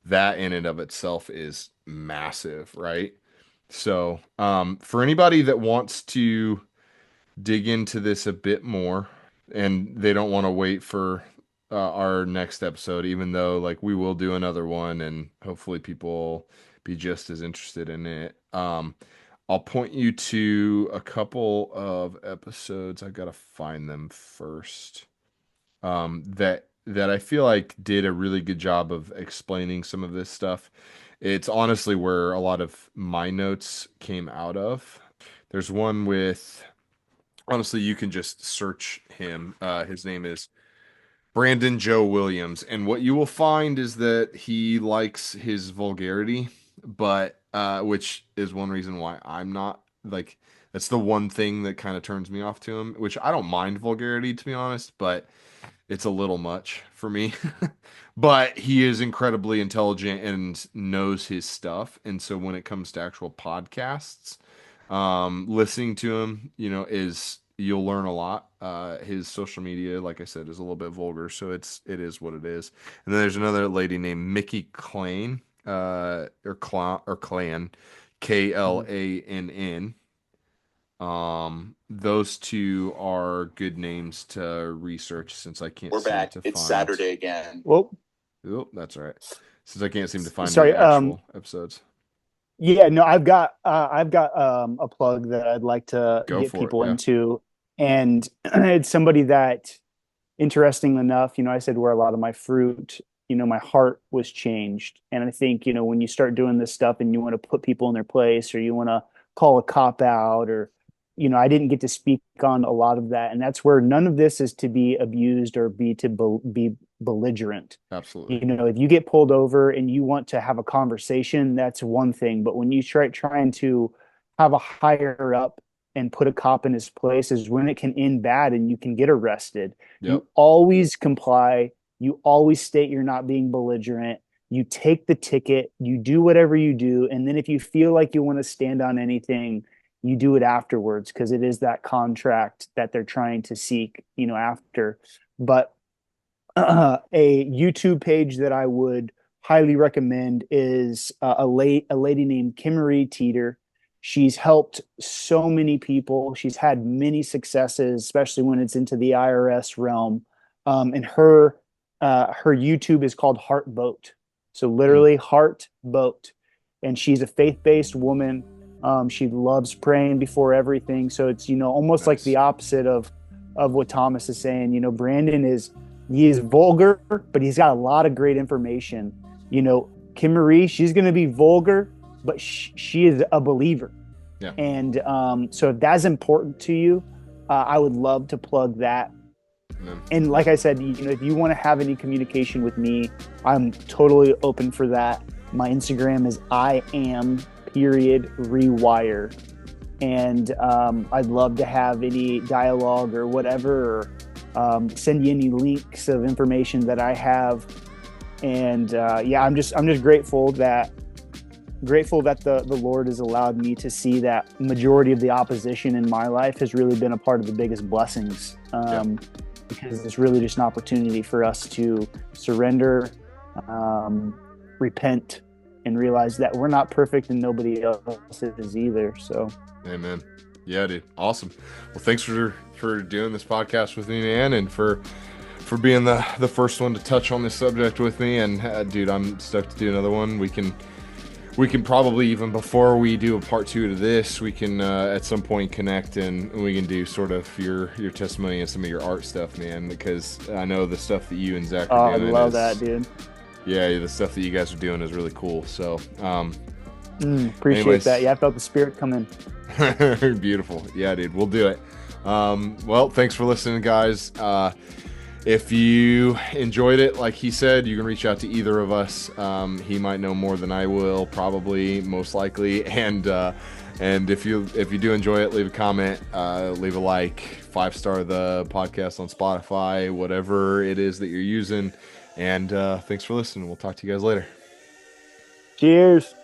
that in and of itself is massive, right? So, for anybody that wants to dig into this a bit more and they don't want to wait for our next episode, even though like we will do another one and hopefully people will be just as interested in it. I'll point you to a couple of episodes. I gotta find them first. That I feel like did a really good job of explaining some of this stuff. It's honestly where a lot of my notes came out of. There's one with, honestly, you can just search him. His name is Brandon Joe Williams, and what you will find is that he likes his vulgarity, but which is one reason why I'm not like, that's the one thing that kind of turns me off to him, which I don't mind vulgarity to be honest, but it's a little much for me. But he is incredibly intelligent and knows his stuff, and so when it comes to actual podcasts, listening to him, is you'll learn a lot. His social media, like I said, is a little bit vulgar, so it is what it is. And then there's another lady named Miki Klann, or Klann, Klann. Those two are good names to research since I can't We're seem back. to It's find. Saturday again. well, Oh, that's all right. Since I can't seem to find sorry. the actual episodes. Yeah, no, I've got a plug that I'd like to Go get for it. people Yeah. into, and it's somebody that, interesting enough, I said where a lot of my fruit, my heart was changed. And I think, when you start doing this stuff and you want to put people in their place or you want to call a cop out or, I didn't get to speak on a lot of that. And that's where none of this is to be abused or be belligerent. Absolutely. If you get pulled over and you want to have a conversation, that's one thing. But when you trying to have a higher up and put a cop in his place is when it can end bad and you can get arrested. Yep. You always comply. You always state you're not being belligerent. You take the ticket. You do whatever you do. And then if you feel like you want to stand on anything, you do it afterwards because it is that contract that they're trying to seek, after. But a YouTube page that I would highly recommend is a lady named Kimmery Teeter. She's helped so many people. She's had many successes, especially when it's into the IRS realm. And her YouTube is called Heart Boat. So literally Heart Boat. And she's a faith-based woman. She loves praying before everything. So it's, almost like the opposite of what Thomas is saying. Brandon he is vulgar, but he's got a lot of great information. Kim Marie, she's going to be vulgar, but she is a believer. Yeah. And so if that's important to you, I would love to plug that. And like I said, if you want to have any communication with me, I'm totally open for that. My Instagram is @rewire. And I'd love to have any dialogue or whatever, or send you any links of information that I have. And I'm just grateful that the Lord has allowed me to see that majority of the opposition in my life has really been a part of the biggest blessings. Because it's really just an opportunity for us to surrender, repent, and realize that we're not perfect and nobody else is either. So, amen. Yeah, dude. Awesome. Well, thanks for doing this podcast with me, man, and for being the first one to touch on this subject with me. And dude, I'm stoked to do another one. We can probably, even before we do a part 2 to this, we can at some point connect and we can do sort of your testimony and some of your art stuff, man, because I know the stuff that you and Zach are doing. I love that, dude. Yeah, the stuff that you guys are doing is really cool. So, appreciate that. Yeah, I felt the spirit come in. Beautiful. Yeah, dude, we'll do it. Well, thanks for listening, guys. If you enjoyed it, like he said, you can reach out to either of us. He might know more than I will, probably, most likely. And if you do enjoy it, leave a comment, leave a like, 5-star the podcast on Spotify, whatever it is that you're using. And thanks for listening. We'll talk to you guys later. Cheers.